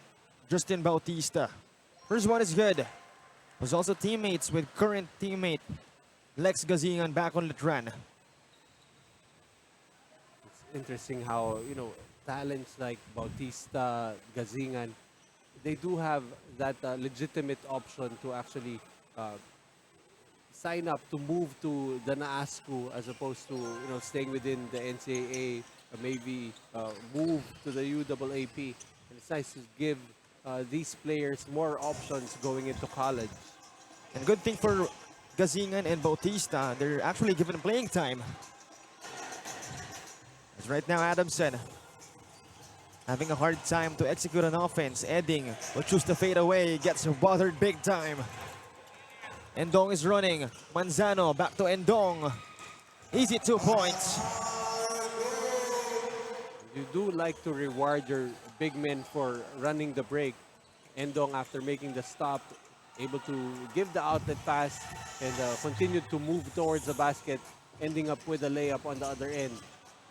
Justin Bautista. First one is good. Was also teammates with current teammate Lex Gazingan back on Letran. It's interesting how, talents like Bautista, Gazingan, they do have that legitimate option to actually sign up to move to the NAASCU as opposed to staying within the NCAA, or maybe move to the UAAP. And it's nice to give these players more options going into college. And good thing for Gazingan and Bautista, they're actually given playing time. As right now Adamson having a hard time to execute an offense. Edding will choose to fade away, gets bothered big time. Endong is running. Manzano back to Endong. Easy 2 points. You do like to reward your big men for running the break. Endong, after making the stop, able to give the outlet pass and continued to move towards the basket, ending up with a layup on the other end.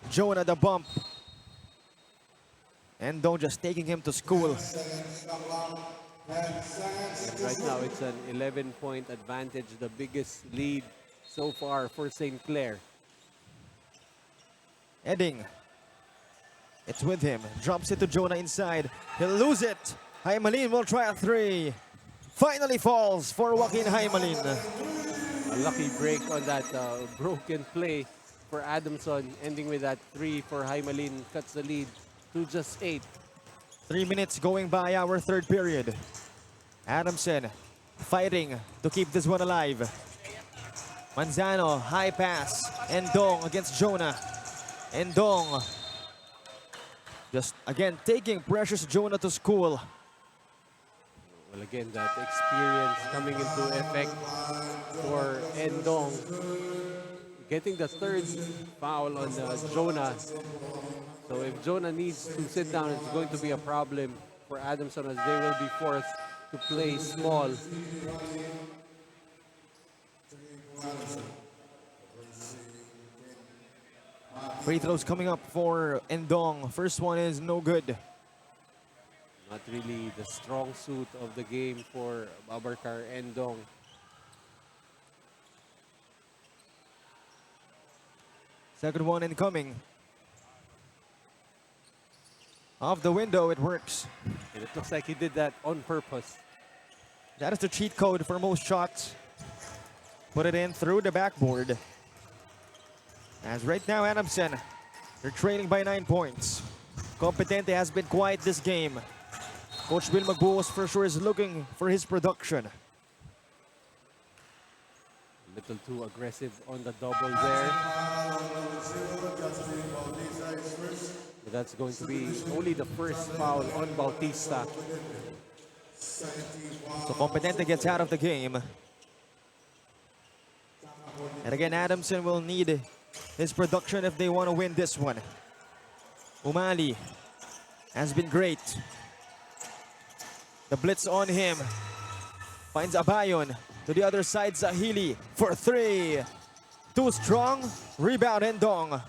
Jonah the bump. Endong just taking him to school. And right now, it's an 11-point advantage, the biggest lead so far for St. Clair. Edding. It's with him. Drops it to Jonah inside. He'll lose it. Haimalin will try a three. Finally falls for Joaquin Haimalin. A lucky break on that broken play for Adamson, ending with that three for Haimalin. Cuts the lead to just 8. 3 minutes going by our third period. Adamson fighting to keep this one alive. Manzano, high pass. Endong against Jonah. Endong just again taking precious Jonah to school. Well, again, that experience coming into effect for Endong. Getting the third foul on Jonah. So if Jonah needs to sit down, it's going to be a problem for Adamson, as they will be forced to play small. Free throws coming up for Endong. First one is no good. Not really the strong suit of the game for Babarkar Endong. Second one incoming. Off the window, it works. And it looks like he did that on purpose. That is the cheat code for most shots. Put it in through the backboard. As right now, Adamson, they're trailing by 9 points. Competente has been quiet this game. Coach Bill Magbuos for sure is looking for his production. A little too aggressive on the double there. But that's going to be only the first foul on Bautista. So Competente gets out of the game. And again, Adamson will need his production if they want to win this one. Umali has been great. The blitz on him. Finds Abayon. To the other side, Zahili for three. Too strong. Rebound, Endong.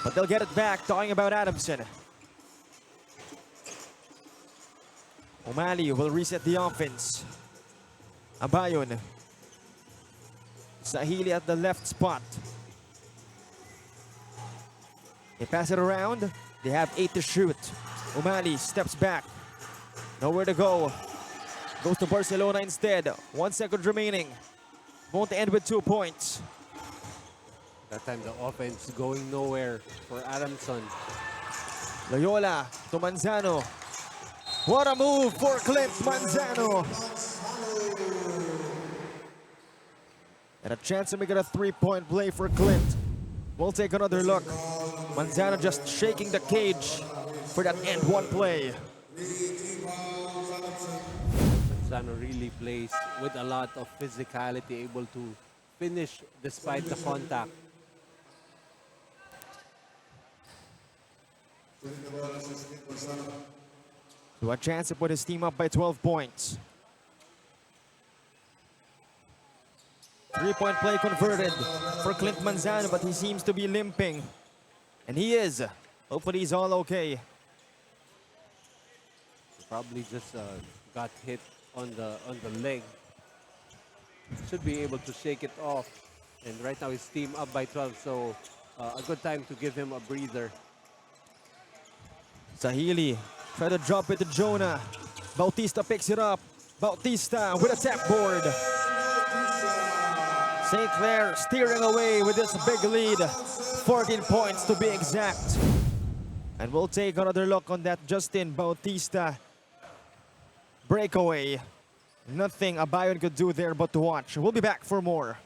But they'll get it back, talking about Adamson. Umali will reset the offense. Abayon. Zahili at the left spot. They pass it around. They have 8 to shoot. Umali steps back. Nowhere to go. Goes to Barcelona instead. 1 second remaining. Won't end with 2 points. That time the offense going nowhere for Adamson. Loyola to Manzano. What a move for Clint Manzano. And a chance to make it a 3-point play for Clint. We'll take another look. Manzano just shaking the cage for that end one play. Lozano really plays with a lot of physicality, able to finish despite the contact. So a chance to put his team up by 12 points. 3-point play converted for Clint Manzano, but he seems to be limping. And he is. Hopefully he's all okay. Probably just got hit on the leg. Should be able to shake it off. And right now his team up by 12, so a good time to give him a breather. Sahili try to drop it to Jonah. Bautista picks it up. Bautista with a tap board. St. Clair steering away with this big lead. 14 points to be exact. And we'll take another look on that Justin Bautista breakaway. Nothing Abayon could do there but to watch. We'll be back for more.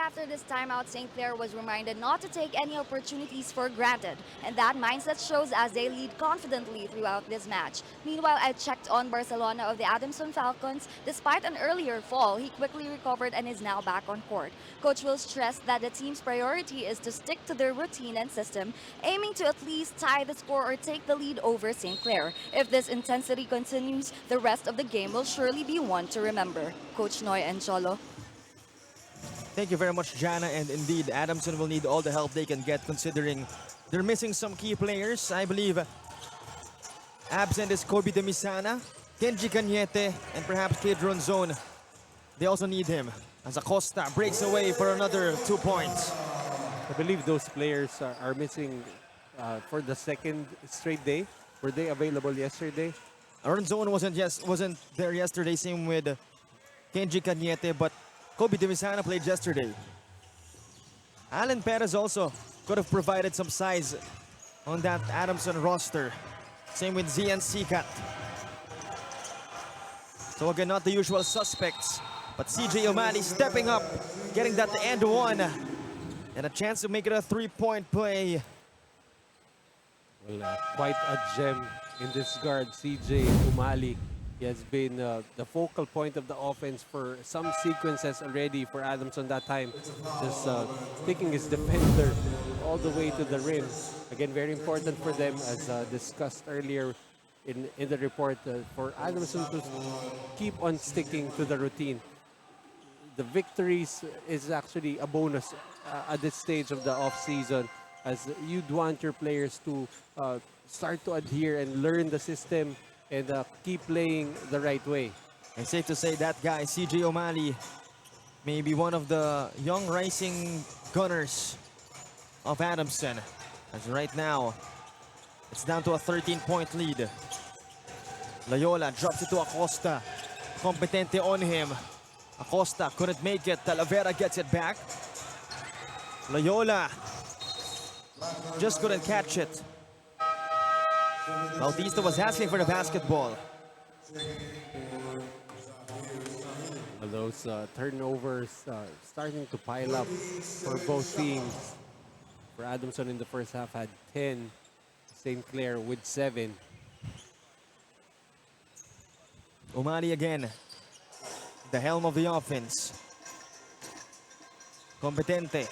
After this timeout, St. Clair was reminded not to take any opportunities for granted, and that mindset shows as they lead confidently throughout this match. Meanwhile, I checked on Barcelona of the Adamson Falcons. Despite an earlier fall, he quickly recovered and is now back on court. Coach will stress that the team's priority is to stick to their routine and system, aiming to at least tie the score or take the lead over St. Clair. If this intensity continues, the rest of the game will surely be one to remember. Coach Noy and Cholo. Thank you very much, Jana. And indeed, Adamson will need all the help they can get considering they're missing some key players. I believe absent is Kobe Demisana, Kenji Cañete, and perhaps Pedro Zone. They also need him as Acosta breaks away for another 2 points. I believe those players are missing for the second straight day. Were they available yesterday? Zone wasn't there yesterday, same with Kenji Cañete, but Kobe Demisana played yesterday. Alan Perez also could have provided some size on that Adamson roster. Same with Zian Sikat. So again, not the usual suspects, but CJ O'Malley stepping up, getting that end one. And a chance to make it a 3-point play. Well, quite a gem in this guard, CJ O'Malley. He has been the focal point of the offense for some sequences already for Adamson that time. Just taking his defender all the way to the rim. Again, very important for them, as discussed earlier in the report, for Adamson to keep on sticking to the routine. The victories is actually a bonus at this stage of the off-season, as you'd want your players to start to adhere and learn the system and keep playing the right way. And safe to say that guy, CJ O'Malley, may be one of the young rising gunners of Adamson. As right now, it's down to a 13-point lead. Loyola drops it to Acosta. Competente on him. Acosta couldn't make it. Talavera gets it back. Loyola just couldn't catch it. Bautista was asking for the basketball. Those turnovers starting to pile up for both teams. For Adamson in the first half had 10. St. Clair with 7. O'Malley again, the helm of the offense. Competente.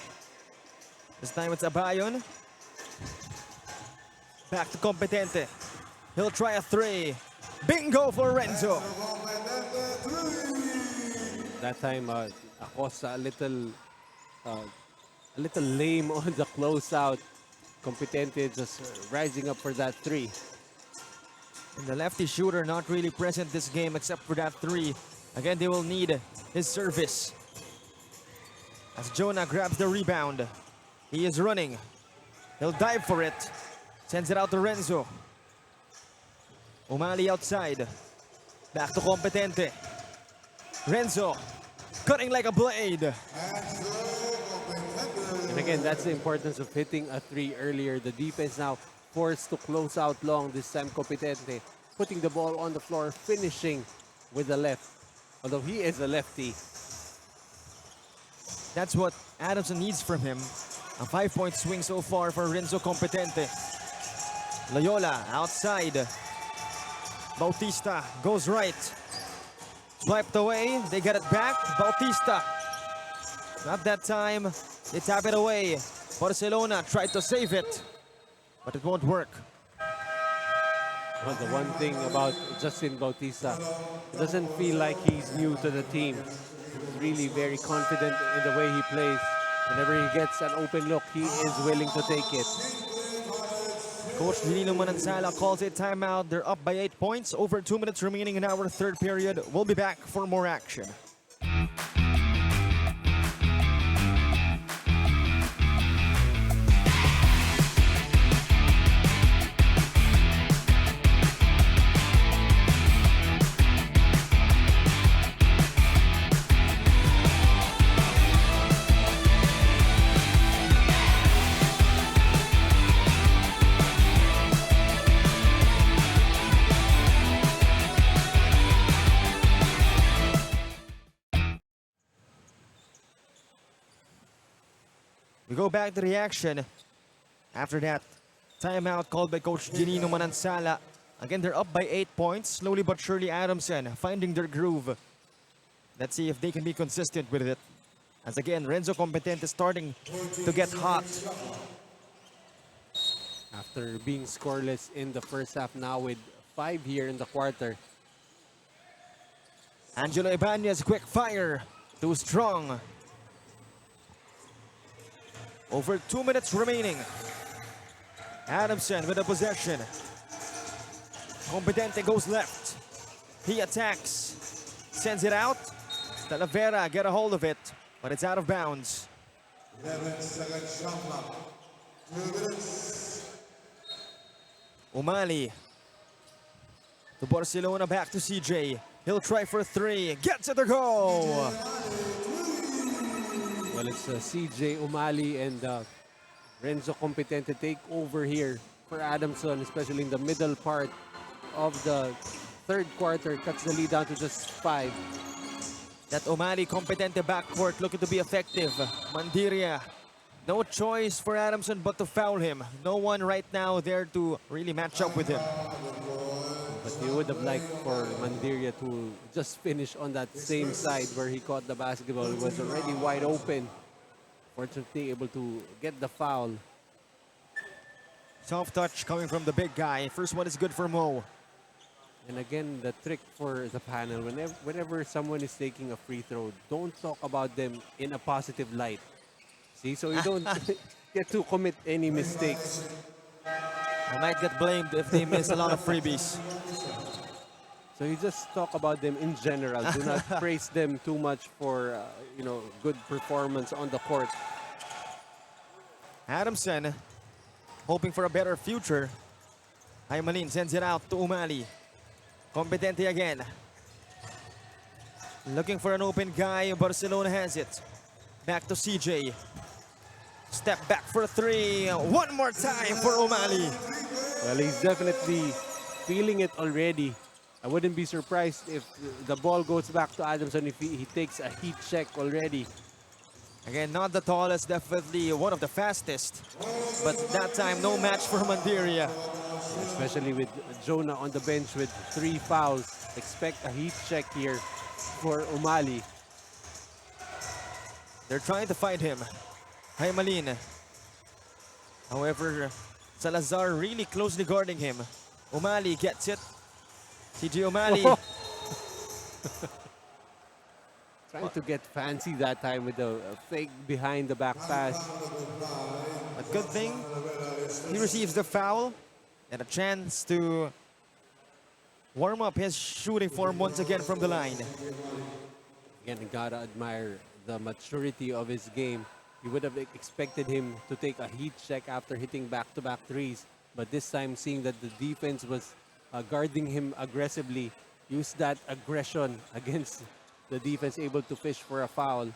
This time it's Abayon. Back to Competente. He'll try a 3. Bingo for Renzo. That time, Acosta a little lame on the closeout. Competente just rising up for that 3. And the lefty shooter not really present this game except for that 3. Again, they will need his service. As Jonah grabs the rebound. He is running. He'll dive for it. Sends it out to Renzo. Umali outside. Back to Competente. Renzo cutting like a blade. And again, that's the importance of hitting a three earlier. The defense now forced to close out long. This time, Competente putting the ball on the floor, finishing with the left. Although he is a lefty. That's what Adamson needs from him. A 5-point swing so far for Renzo Competente. Loyola outside. Bautista goes right. Swiped away, they get it back. Bautista. Not that time, they tap it away. Barcelona tried to save it, but it won't work. Well, the one thing about Justin Bautista, it doesn't feel like he's new to the team. He's really very confident in the way he plays. Whenever he gets an open look, he is willing to take it. Coach Dilino Manansala calls it timeout. They're up by 8 points. Over 2 minutes remaining in our third period. We'll be back for more action. We go back to the action. After that, timeout called by Coach Ginino Manansala. Again, they're up by 8 points. Slowly but surely, Adamson finding their groove. Let's see if they can be consistent with it. As again, Renzo Competente starting to get hot. After being scoreless in the first half, now with 5 here in the quarter. Angelo Ibanez, quick fire. Too strong. Over 2 minutes remaining. Adamson with the possession. Competente goes left. He attacks. Sends it out. Talavera get a hold of it, but it's out of bounds. 11-second shot clock. 2 minutes. Umali. To Barcelona, back to CJ. He'll try for 3. Gets it to go. Well, it's CJ Umali and Renzo Competente take over here for Adamson, especially in the middle part of the third quarter. Cuts the lead down to just 5. That Umali Competente backcourt looking to be effective. Mandiria, no choice for Adamson but to foul him. No one right now there to really match up with him. But you would have liked for Mandiria to just finish on that same side where he caught the basketball. It was already wide open. Fortunately, able to get the foul. Soft touch coming from the big guy. First one is good for Mo. And again, the trick for the panel, whenever someone is taking a free throw, don't talk about them in a positive light. See, so you don't get to commit any mistakes. I might get blamed if they miss a lot of freebies. So you just talk about them in general. Do not praise them too much for, good performance on the court. Adamson hoping for a better future. Aymalin sends it out to Umali. Competente again. Looking for an open guy. Barcelona has it. Back to CJ. Step back for 3. One more time for Umali. Well, he's definitely feeling it already. I wouldn't be surprised if the ball goes back to Adamson if he takes a heat check already. Again, not the tallest, definitely one of the fastest. But that time, no match for Mandiria. Especially with Jonah on the bench with 3 fouls. Expect a heat check here for Umali. They're trying to fight him. Aymalin. However, Salazar really closely guarding him. Umali gets it. CJ Umali. Trying to get fancy that time with the fake behind the back pass. But good thing, he receives the foul and a chance to warm up his shooting form once again from the line. Again, gotta admire the maturity of his game. You would have expected him to take a heat check after hitting back-to-back threes. But this time, seeing that the defense was guarding him aggressively, use that aggression against the defense, able to fish for a foul,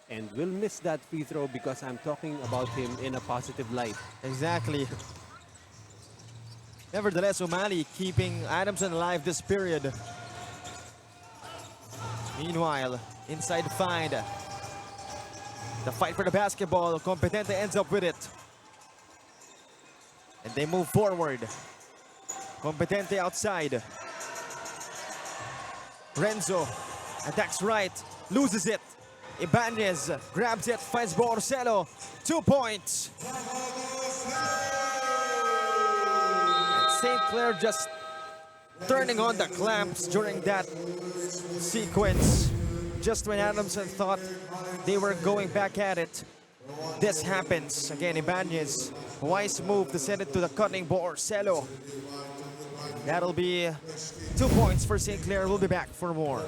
and will miss that free throw because I'm talking about him in a positive light. Exactly. Nevertheless, O'Malley keeping Adamson alive this period. Meanwhile, inside find. The fight for the basketball. Competente ends up with it. And they move forward. Competente outside. Renzo attacks right, loses it. Ibanez grabs it, finds Borsello. 2 points. And St. Clair just turning on the clamps during that sequence. Just when Adamson thought they were going back at it, this happens. Again, Ibanez, wise move to send it to the cutting Borsello. That'll be 2 points for St. Clair. We'll be back for more.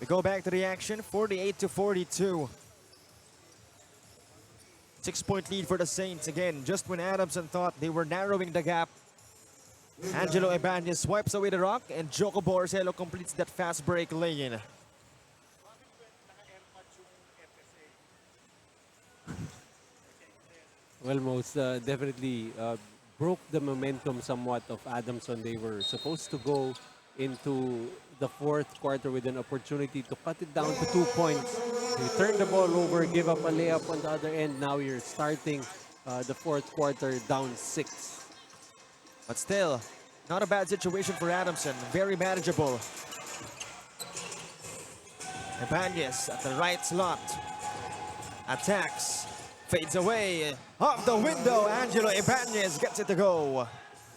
We go back to the action, 48-42. 6-point lead for the Saints again. Just when Adamson thought they were narrowing the gap, Angelo Ibanez swipes away the rock and Joko Borsello completes that fast break lay-in. Well, most definitely broke the momentum somewhat of Adamson. They were supposed to go into the fourth quarter with an opportunity to cut it down to 2 points. You turn the ball over, give up a layup on the other end. Now you're starting the fourth quarter down 6. But still, not a bad situation for Adamson. Very manageable. Ibanez at the right slot. Attacks. Fades away. Off the window. Angelo Ibanez gets it to go.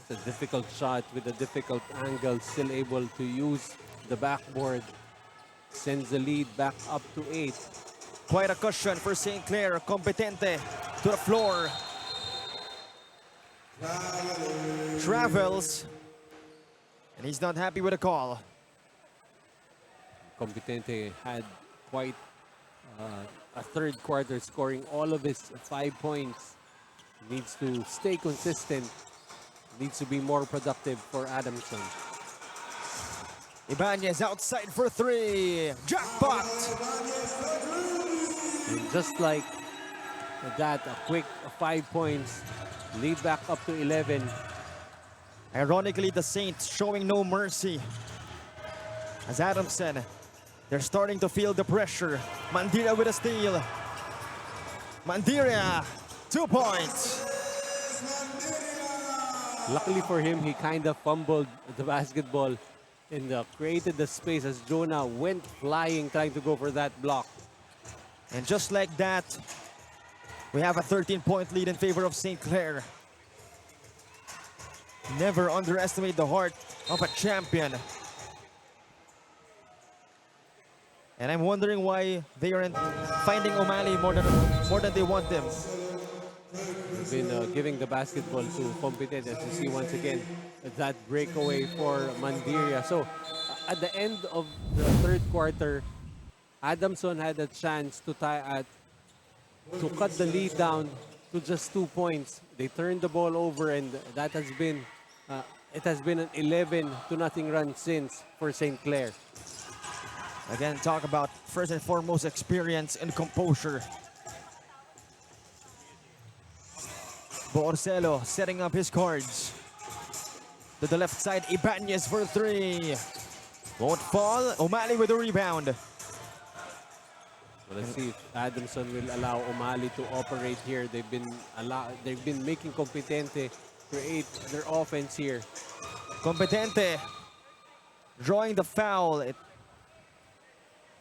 It's a difficult shot with a difficult angle. Still able to use the backboard. Sends the lead back up to 8. Quite a cushion for St. Clair. Competente to the floor. Travels. And he's not happy with the call. Competente had quite a third quarter, scoring all of his 5 points. Needs to stay consistent. Needs to be more productive for Adamson. Ibanez outside for 3. Jackpot! And just like that, a quick 5 points. Lead back up to 11. Ironically, the Saints showing no mercy. As Adamson, they're starting to feel the pressure. Mandira with a steal. Mandira, 2 points. Luckily for him, he kind of fumbled the basketball and created the space as Jonah went flying trying to go for that block. And just like that, we have a 13-point lead in favor of St. Clair. Never underestimate the heart of a champion. And I'm wondering why they aren't finding O'Malley more than they want them. They've been giving the basketball to Competente, as you see once again that breakaway for Mandiria. So at the end of the third quarter, Adamson had a chance to to cut the lead down to just 2 points. They turned the ball over, and that has been it has been an 11-0 run since for St. Clair. Again, talk about first and foremost experience and composure. Borsello setting up his cards. To the left side, Ibanez for 3. Won't fall. O'Malley with a rebound. Well, let's see if Adamson will allow O'Malley to operate here. They've been making Competente create their offense here. Competente drawing the foul.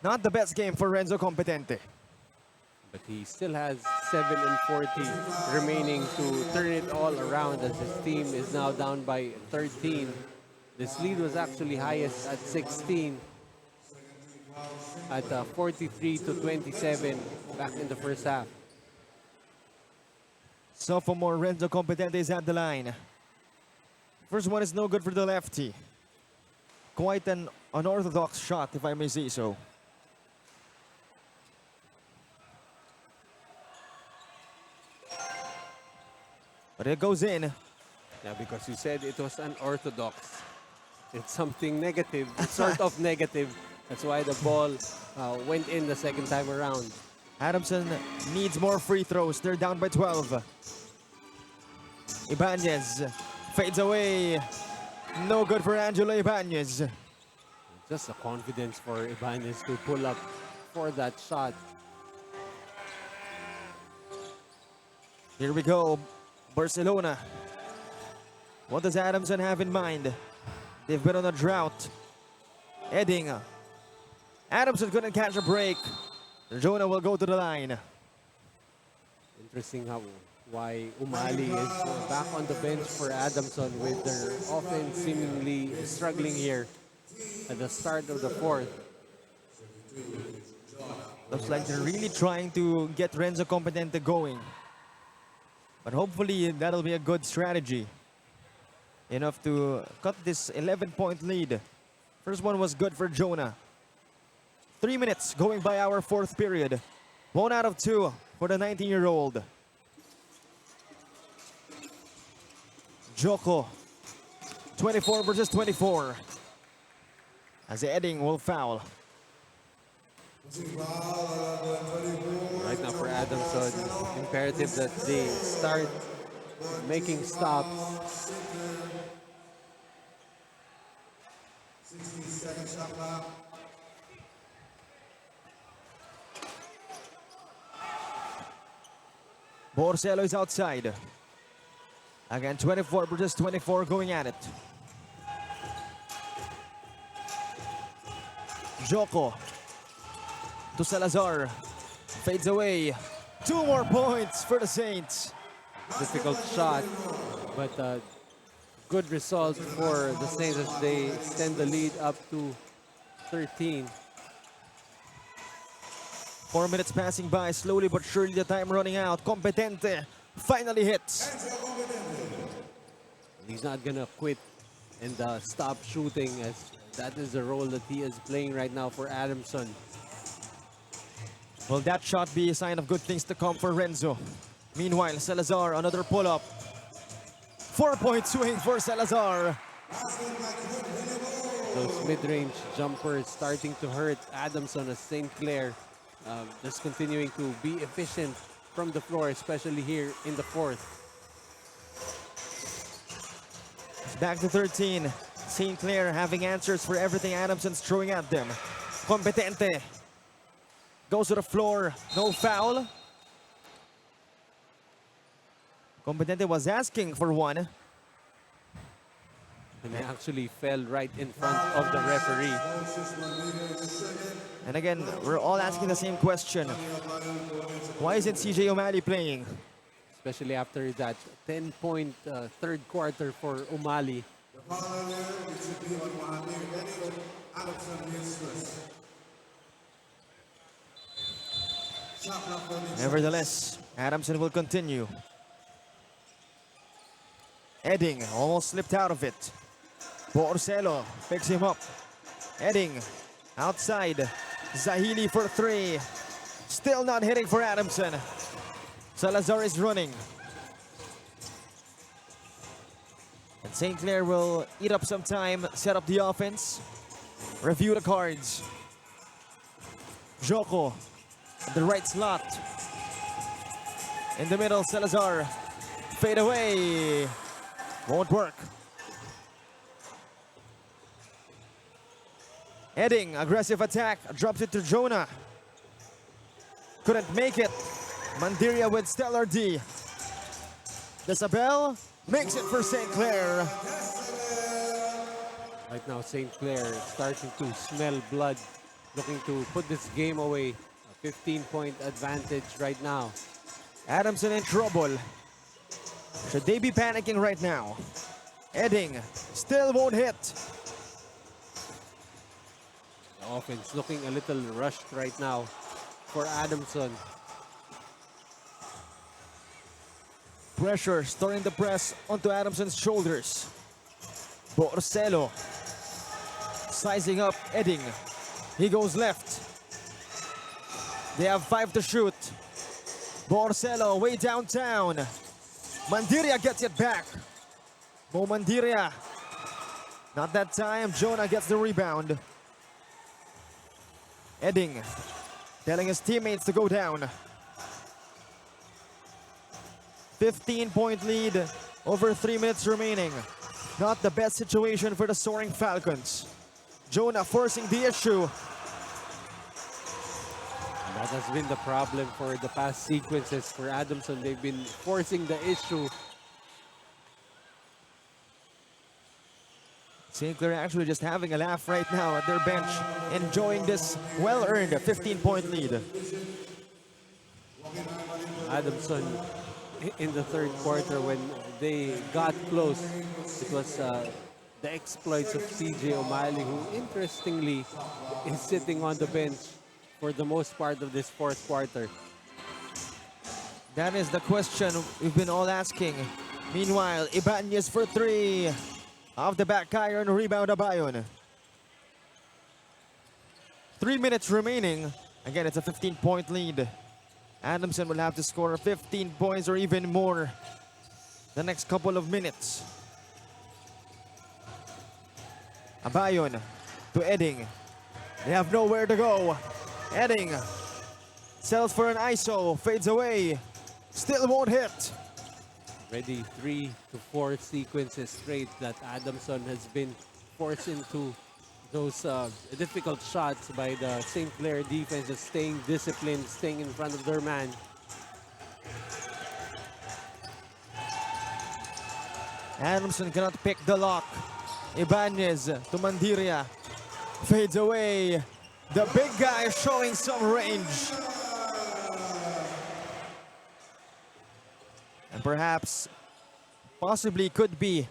Not the best game for Renzo Competente. But he still has 57 and 40 remaining to turn it all around as his team is now down by 13. This lead was actually highest at 16 at 43 to 27 back in the first half. Sophomore Renzo Competente is at the line. First one is no good for the lefty. Quite an unorthodox shot, if I may say so. But it goes in. Yeah, because you said it was unorthodox. It's something negative, sort of negative. That's why the ball went in the second time around. Adamson needs more free throws. They're down by 12. Ibanez fades away. No good for Angelo Ibanez. Just the confidence for Ibanez to pull up for that shot. Here we go, Barcelona. What does Adamson have in mind? They've been on a drought. Edding. Adamson couldn't catch a break. Jonah will go to the line. Interesting why Umali is back on the bench for Adamson with their offense seemingly struggling here at the start of the fourth. Looks like they're really trying to get Renzo Competente going. But hopefully that'll be a good strategy. Enough to cut this 11-point lead. First one was good for Jonah. 3 minutes going by our fourth period. 1 out of 2 for the 19-year-old. Joko, 24 versus 24. As Edding will foul. Right now for Adamson, it's imperative that they start making stops. 60-second shot clock. Borsello is outside. Again, 24 versus 24 going at it. Joko to Salazar. Fades away. 2 more points for the Saints. Difficult shot, but good result for the Saints as they extend the lead up to 13. 4 minutes passing by, slowly but surely the time running out. Competente finally hits. He's not gonna quit and stop shooting, as that is the role that he is playing right now for Adamson. Will that shot be a sign of good things to come for Renzo? Meanwhile, Salazar, another pull-up. 4-point swing for Salazar. Those mid-range jumpers starting to hurt Adamson as St. Clair just continuing to be efficient from the floor, especially here in the fourth. Back to 13. St. Clair having answers for everything Adamson's throwing at them. Competente goes to the floor. No foul. Competente was asking for one. And he actually fell right in front of the referee. And again, we're all asking the same question. Why isn't CJ O'Malley playing? Especially after that 10-point third quarter for Umali. Nevertheless, Adamson will continue. Edding almost slipped out of it. Borsello picks him up. Edding outside. Zahili for 3. Still not hitting for Adamson. Salazar is running. And St. Clair will eat up some time, set up the offense, review the cards. Joko, the right slot. In the middle, Salazar. Fade away. Won't work. Edding, aggressive attack, drops it to Jonah. Couldn't make it. Mandiria with stellar D. Desabel makes it for St. Clair. Right now, St. Clair starting to smell blood, looking to put this game away. A 15-point advantage right now. Adamson in trouble. Should they be panicking right now? Edding still won't hit. The offense looking a little rushed right now for Adamson. Pressure starting to press onto Adamson's shoulders. Borsello sizing up Edding. He goes left. They have 5 to shoot. Borsello way downtown. Mandiria gets it back. Mo Mandiria. Not that time. Jonah gets the rebound. Edding telling his teammates to go down. 15-point lead, over 3 minutes remaining. Not the best situation for the Soaring Falcons. Jonah forcing the issue. That has been the problem for the past sequences for Adamson. They've been forcing the issue. St. Clair actually just having a laugh right now at their bench, enjoying this well-earned 15-point lead. Adamson in the third quarter, when they got close, it was the exploits of CJ O'Malley, who interestingly is sitting on the bench for the most part of this fourth quarter. That is the question we've been all asking. Meanwhile, Ibanez for 3. Off the back iron, rebound Abayon. 3 minutes remaining. Again, it's a 15-point lead. Adamson will have to score 15 points or even more the next couple of minutes. Abayon to Edding. They have nowhere to go. Edding sells for an ISO, fades away. Still won't hit. Already 3 to 4 sequences straight that Adamson has been forced into those difficult shots by the St. Clair defense, just staying disciplined, staying in front of their man. Adamson cannot pick the lock. Ibanez to Mandiria. Fades away. The big guy showing some range. And perhaps, possibly could be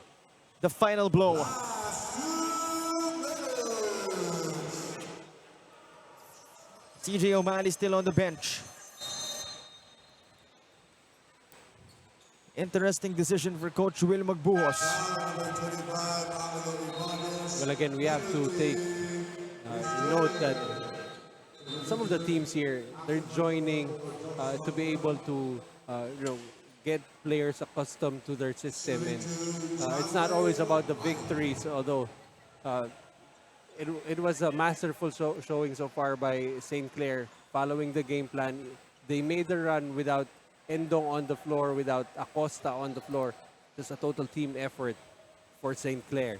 the final blow. CJ O'Malley still on the bench. Interesting decision for Coach Will Magbuhos. Well, again, we have to take note that some of the teams here, they're joining to be able to get players accustomed to their system. And it's not always about the victories, although it was a masterful showing so far by St. Clair. Following the game plan, they made the run without Endong on the floor, without Acosta on the floor. Just a total team effort for St. Clair.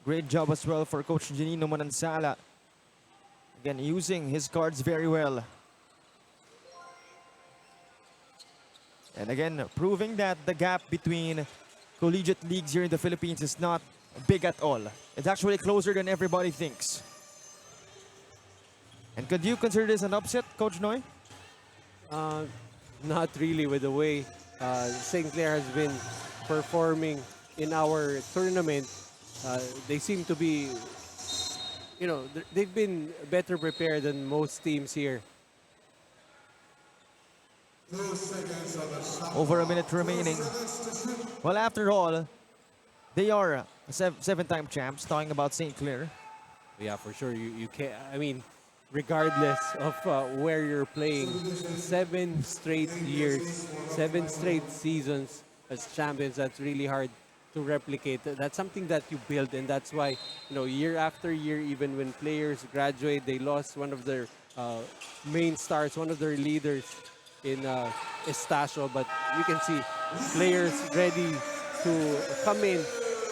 Great job as well for Coach Janino Manansala. Again, using his cards very well. And again, proving that the gap between collegiate leagues here in the Philippines is not big at all. It's actually closer than everybody thinks. And could you consider this an upset, Coach Noy? Not really, with the way St. Clair has been performing in our tournament. They seem to be, they've been better prepared than most teams here. Over a minute remaining. Well, after all, they are 7-time champs, talking about St. Clair. Yeah, for sure. You can't, regardless of where you're playing, 7 straight years, 7 straight seasons as champions, that's really hard to replicate. That's something that you build, and that's why, year after year, even when players graduate, they lost one of their main stars, one of their leaders in Estacio, but you can see players ready to come in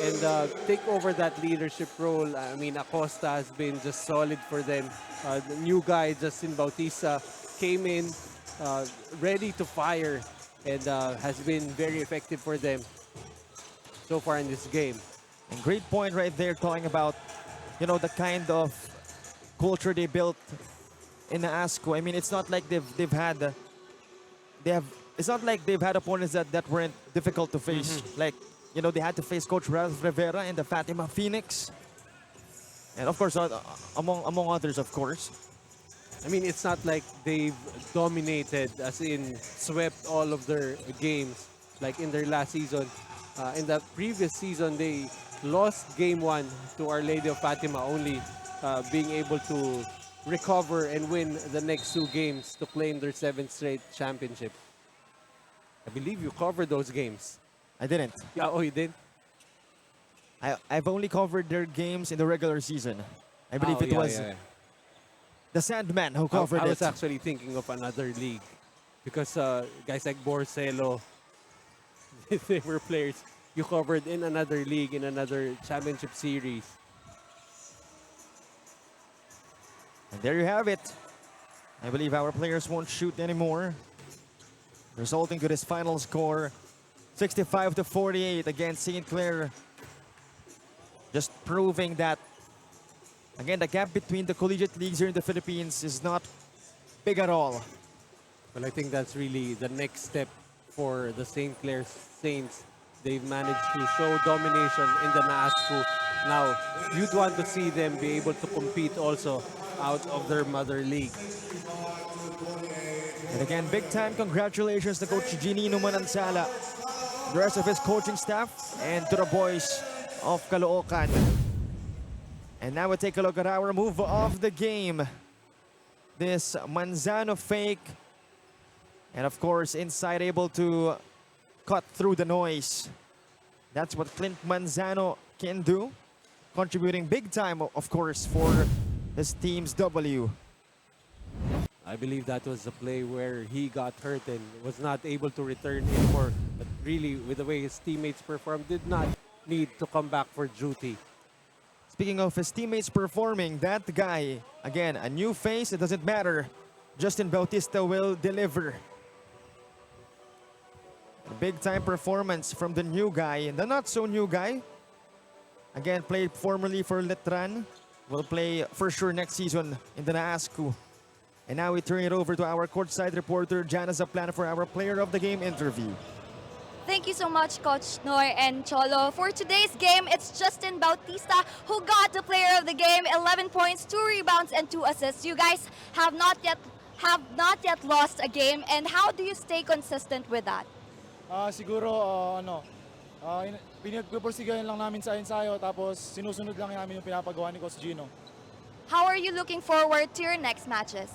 and take over that leadership role. Acosta has been just solid for them. The new guy, Justin Bautista, came in ready to fire and has been very effective for them so far in this game. And great point right there, talking about, the kind of culture they built in ASCO, I mean, it's not like they've had it's not like they've had opponents that weren't difficult to face. Like, you know, they had to face Coach Ralph Rivera and the Fatima Phoenix, and of course among others, of course. I mean, it's not like they've dominated, as in swept all of their games like in their last season. In the previous season, they lost game 1 to Our Lady of Fatima, only being able to recover and win the next 2 games to claim their 7th straight championship. I believe you covered those games. I didn't. Yeah, oh, you did? I've only covered their games in the regular season. I believe Oh, it yeah, was yeah. the Sandman who covered I was it. actually thinking of another league because guys like Borcelo, they were players you covered in another league, in another championship series. And there you have it. I believe our players won't shoot anymore, resulting to this final score, 65-48 against St. Clair. Just proving that, again, the gap between the collegiate leagues here in the Philippines is not big at all. Well, I think that's really the next step for the St. Clair Saints. They've managed to show domination in the NASCO. Now, you'd want to see them be able to compete also out of their mother league. And again, big time congratulations to Coach Ginino Manansala, the rest of his coaching staff, and to the boys of Caloocan. And now we take a look at our move of the game. This Manzano fake. And of course, inside able to cut through the noise. That's what Clint Manzano can do. Contributing big time, of course, for his team's W. I believe that was the play where he got hurt and was not able to return anymore. But really, with the way his teammates performed, did not need to come back for duty. Speaking of his teammates performing, that guy, again, a new face, it doesn't matter. Justin Bautista will deliver. A big-time performance from the new guy, and the not-so-new guy. Again, played formerly for Letran. Will play for sure next season in the NASCO. And now we turn it over to our courtside reporter, Jana Zaplan, for our player of the game interview. Thank you so much, Coach Noy and Cholo. For today's game, it's Justin Bautista who got the player of the game, 11 points, 2 rebounds, and 2 assists. You guys have not yet lost a game, and how do you stay consistent with that? Siguro, pinagpupursigayan lang namin sa ensayo, tapos sinusunod lang namin yung pinapagawa ni Coach Gino. How are you looking forward to your next matches?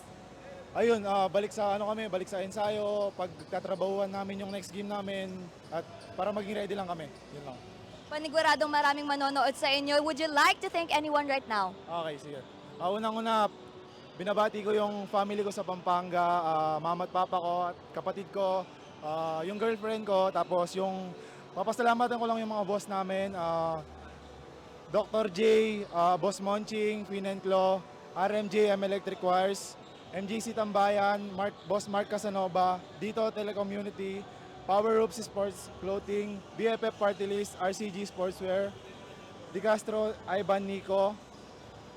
Ayun, balik sa ensayo, pagtatrabahuan namin yung next game namin, at para maging ready lang kami. Yun lang. Paniguradong maraming manonood sa inyo. Would you like to thank anyone right now? Okay, sige. Unang-una, binabati ko yung family ko sa Pampanga, mama at papa ko, at kapatid ko, yung girlfriend ko, tapos yung papasalamatan ko lang yung mga boss namin, Dr. J, Boss Monching, Queen and Claw, RMJ, Electric Wires, MGC Tambayan, Boss Mark Casanova, Dito Telecommunity, Power Hoops Sports Clothing, BFF Party List, RCG Sportswear, Di Castro, Ivan Nico,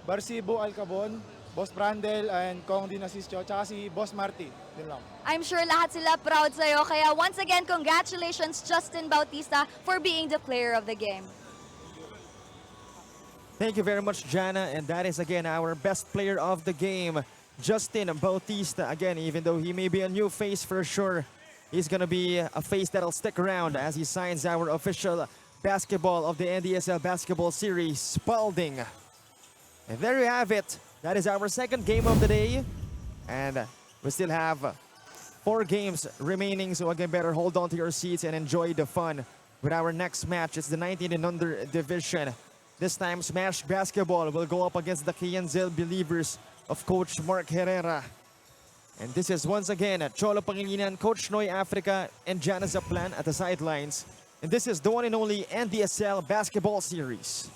Barcibo Alcabon, Boss Brandel, and Kong Dinasisio, tsaka si Boss Marty. Yun lang. I'm sure lahat sila proud sa'yo. Kaya once again, congratulations, Justin Bautista, for being the player of the game. Thank you very much, Jana. And that is, again, our best player of the game, Justin Bautista. Again, even though he may be a new face for sure, he's going to be a face that'll stick around as he signs our official basketball of the NDSL Basketball Series, Spalding. And there you have it. That is our second game of the day. And we still have 4 games remaining. So again, better hold on to your seats and enjoy the fun with our next match. It's the 19 and under division. This time, Smash Basketball will go up against the KNZL Believers of Coach Mark Herrera. And this is once again Cholo Pangilinan, Coach Noy Africa, and Jana Zaplan at the sidelines. And this is the one and only NDSL Basketball Series.